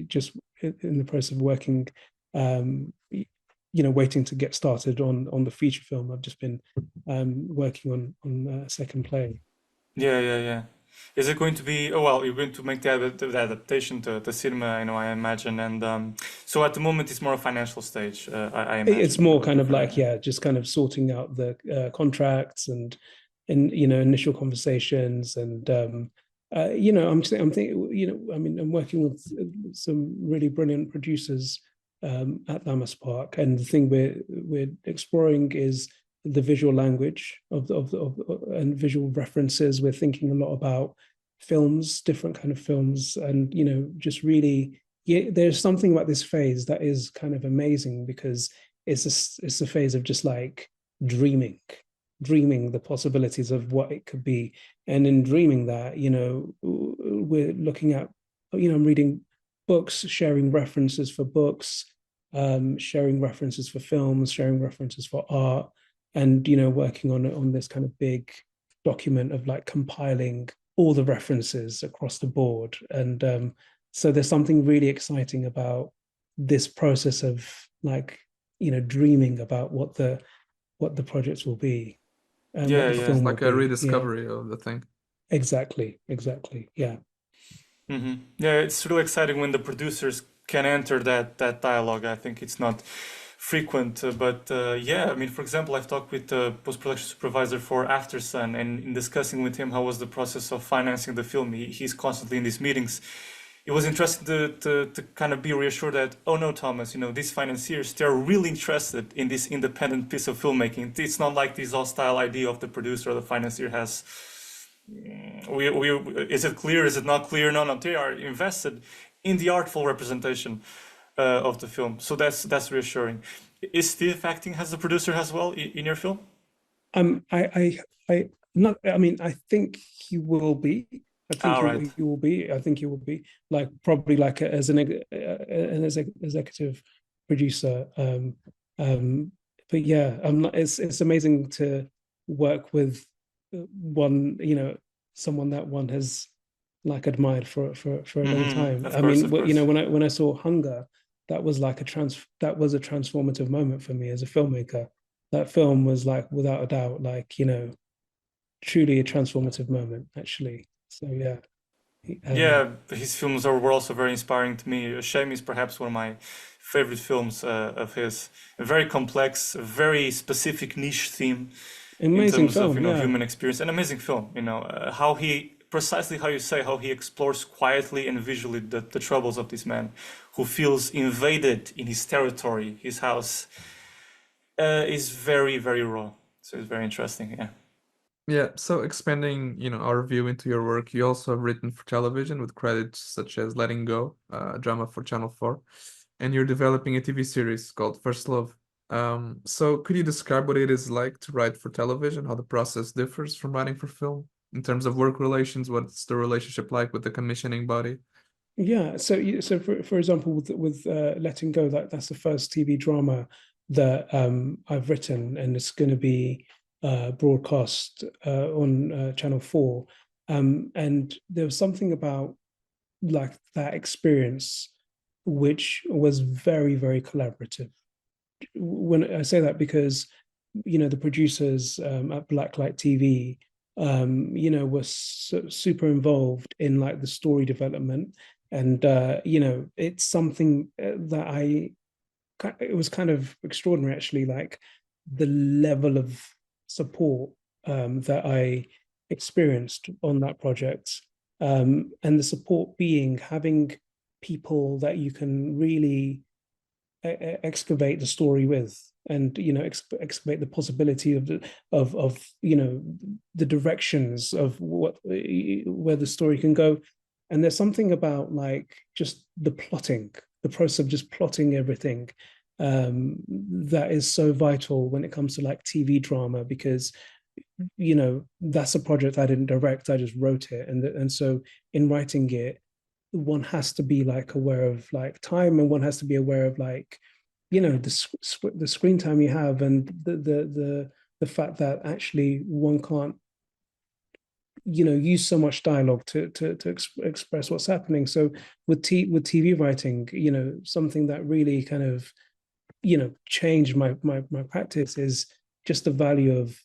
just in the process of working, waiting to get started on the feature film, I've just been working on a second play. Yeah. Is it going to be? Oh well, you're going to make the adaptation to cinema, I imagine, and so at the moment it's more a financial stage. I imagine it's more kind of just kind of sorting out the contracts and initial conversations, and I'm thinking, I'm working with some really brilliant producers at Lamas Park, and the thing we're exploring is the visual language and visual references. We're thinking a lot about films, different kind of films, and just really, there's something about this phase that is kind of amazing, because it's a phase of just dreaming the possibilities of what it could be. And in dreaming that, we're looking at, I'm reading books, sharing references for books, sharing references for films, sharing references for art, and working on this kind of big document of compiling all the references across the board. And so there's something really exciting about this process of dreaming about what the projects will be. It's like a rediscovery of the thing. Exactly. Yeah. Mm-hmm. Yeah, it's really exciting when the producers can enter that dialogue. I think it's not frequent, but yeah, I mean, for example, I've talked with the post-production supervisor for After Sun, and in discussing with him how was the process of financing the film, he's constantly in these meetings. It was interesting to kind of be reassured that, oh no, Thomas, these financiers, they're really interested in this independent piece of filmmaking. It's not like this hostile idea of the producer or the financier has. Is it clear? Is it not clear? No, they are invested in the artful representation of the film. So that's reassuring. Is Steve acting as the producer as well in your film? I think he will be. He will be. I think he will be probably as an executive producer. But yeah, it's amazing to work with someone that one has admired for a long time. Of course. When I saw Hunger, that was a transformative moment for me as a filmmaker. That film was without a doubt truly a transformative moment, actually. So yeah. Yeah, his films were also very inspiring to me. A Shame is perhaps one of my favorite films of his. A very complex, very specific niche theme amazing in terms film, of human experience. An amazing film. How he, precisely how you say, how he explores quietly and visually the troubles of this man who feels invaded in his territory, his house, is very, very raw. So it's very interesting. Yeah. Yeah, so expanding, our view into your work, you also have written for television with credits such as Letting Go, a drama for Channel 4, and you're developing a TV series called First Love. So could you describe what it is like to write for television, how the process differs from writing for film in terms of work relations? What's the relationship like with the commissioning body? Yeah, so for example, with Letting Go, that's the first TV drama that I've written, and it's going to be broadcast on Channel 4, and there was something about that experience which was very, very collaborative. When I say that, because the producers at Blacklight TV were super involved in the story development, and it's something that it was kind of extraordinary, actually, like the level of support that I experienced on that project, and the support being having people that you can really excavate the story with, and excavate the possibility of the directions of where the story can go. And there's something about like just the process of just plotting everything, that is so vital when it comes to like TV drama, because that's a project I didn't direct, I just wrote it, and so in writing it, one has to be like aware of like time, and one has to be aware of like the screen time you have, and the fact that actually one can't use so much dialogue to express what's happening. So with TV writing, something that really kind of changed my practice is just the value of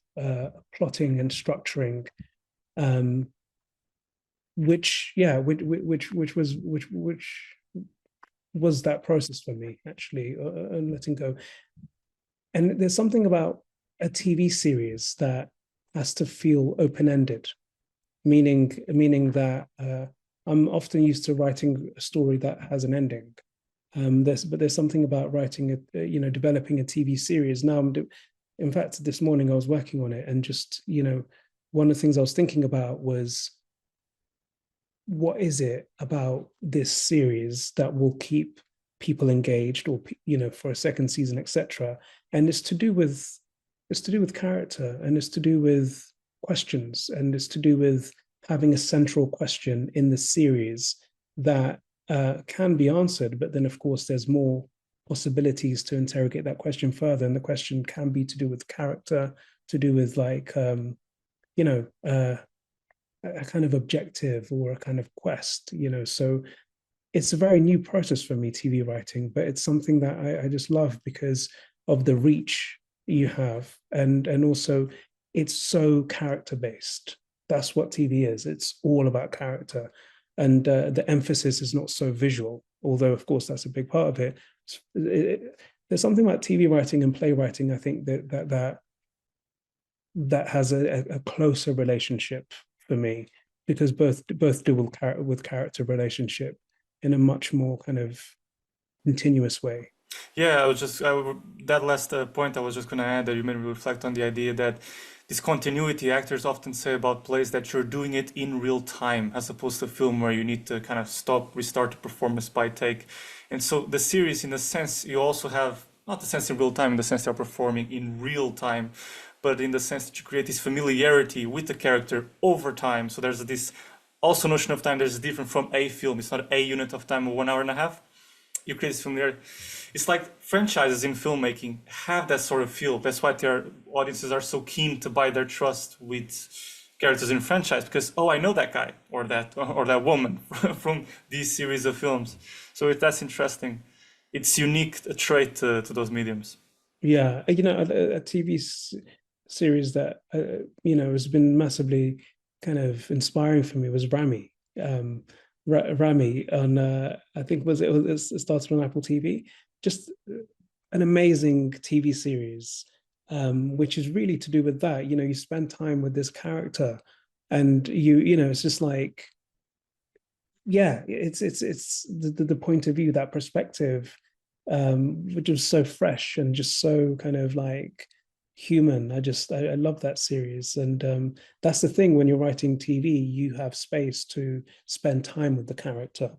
plotting and structuring, which was that process for me, actually, and letting go. And there's something about a TV series that has to feel open-ended, meaning that I'm often used to writing a story that has an ending. But there's something about writing developing a TV series. Now in fact, this morning I was working on it, and just one of the things I was thinking about was, what is it about this series that will keep people engaged, or for a second season, etc. And it's to do with character, and it's to do with questions, and it's to do with having a central question in the series that can be answered, but then of course there's more possibilities to interrogate that question further, and the question can be to do with character, to do with like a kind of objective, or a kind of quest, so it's a very new process for me, TV writing, but it's something that I just love because of the reach you have, and also it's so character based. That's what TV is. It's all about character, and the emphasis is not so visual, although of course that's a big part of it. There's something about TV writing and playwriting, I think, that has a closer relationship for me, because both deal with character relationship in a much more kind of continuous way. Yeah, that last point I was just going to add, that you made me reflect on the idea that this continuity, actors often say about plays that you're doing it in real time, as opposed to film where you need to kind of stop, restart the performance by take. And so the series, in a sense, you also have, not the sense in real time, in the sense they're performing in real time, but in the sense that you create this familiarity with the character over time. So there's this also notion of time, there's different from a film. It's not a unit of time of 1 hour and a half. You create this familiarity. It's like franchises in filmmaking have that sort of feel. That's why their audiences are so keen to buy their trust with characters in franchise, because, oh, I know that guy or that woman from these series of films. So that's interesting. It's unique a trait to those mediums. Yeah, a TV series that has been massively kind of inspiring for me was Rami. Rami on I think it started on Apple TV. Just an amazing TV series, which is really to do with that. You spend time with this character, and it's just like, yeah, it's the point of view, that perspective, which was so fresh and just so kind of like human. I love that series, and that's the thing, when you're writing TV, you have space to spend time with the character,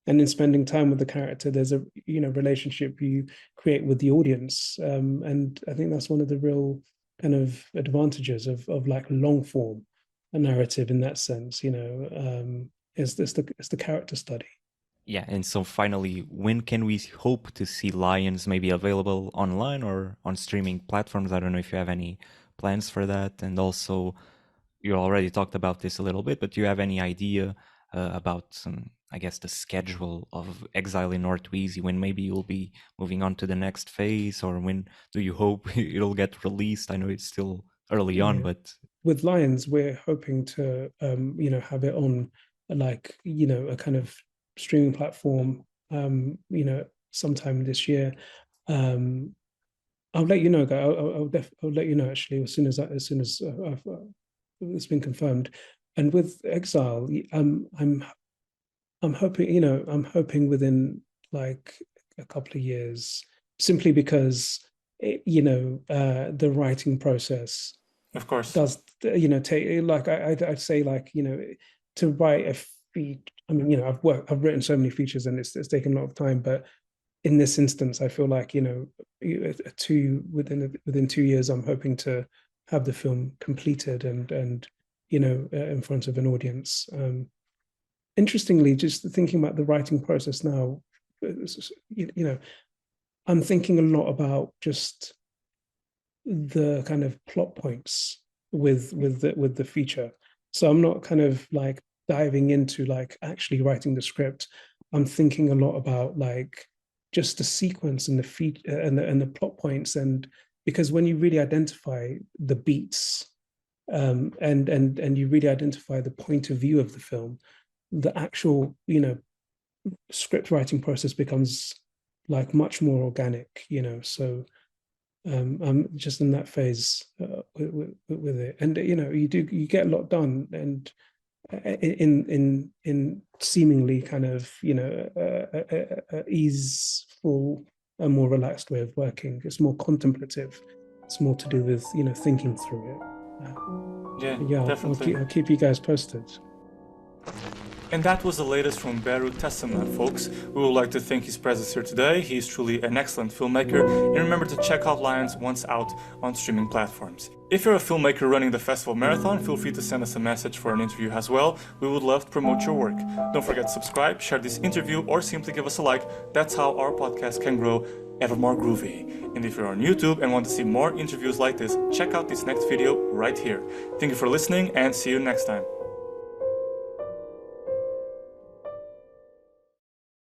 and in spending time with the character, there's a relationship you create with the audience, and I think that's one of the real kind of advantages of like long form a narrative in that sense. Is the character study. Yeah, and so finally, when can we hope to see Lions maybe available online or on streaming platforms? I don't know if you have any plans for that. And also, you already talked about this a little bit, but do you have any idea about, I guess, the schedule of Exile in North Wheezy, when maybe you'll be moving on to the next phase, or when do you hope it'll get released? I know it's still early on, but... With Lions, we're hoping to, have it on like, a kind of streaming platform, sometime this year. I'll let you know, guys. I'll let you know actually as soon as it's been confirmed. And with Exile, I'm hoping, I'm hoping within like a couple of years, simply because the writing process, Of course, does take, like I'd say, like to write a feature. I mean, I've written so many features and it's taken a lot of time, but in this instance, I feel like within 2 years, I'm hoping to have the film completed and in front of an audience. Interestingly, just thinking about the writing process now, I'm thinking a lot about just the kind of plot points with the feature. So I'm not kind of like diving into like actually writing the script. I'm thinking a lot about like just the sequence and the feature and the plot points, and because when you really identify the beats, and you really identify the point of view of the film, the actual script writing process becomes like much more organic. So I'm just in that phase with it, and you get a lot done, and in seemingly kind of a easeful and more relaxed way of working. It's more contemplative. It's more to do with thinking through it. yeah, definitely. I'll keep you guys posted. And that was the latest from Beru Tessema, folks. We would like to thank his presence here today. He is truly an excellent filmmaker. And remember to check out Lions once out on streaming platforms. If you're a filmmaker running the festival marathon, feel free to send us a message for an interview as well. We would love to promote your work. Don't forget to subscribe, share this interview, or simply give us a like. That's how our podcast can grow ever more groovy. And if you're on YouTube and want to see more interviews like this, check out this next video right here. Thank you for listening and see you next time.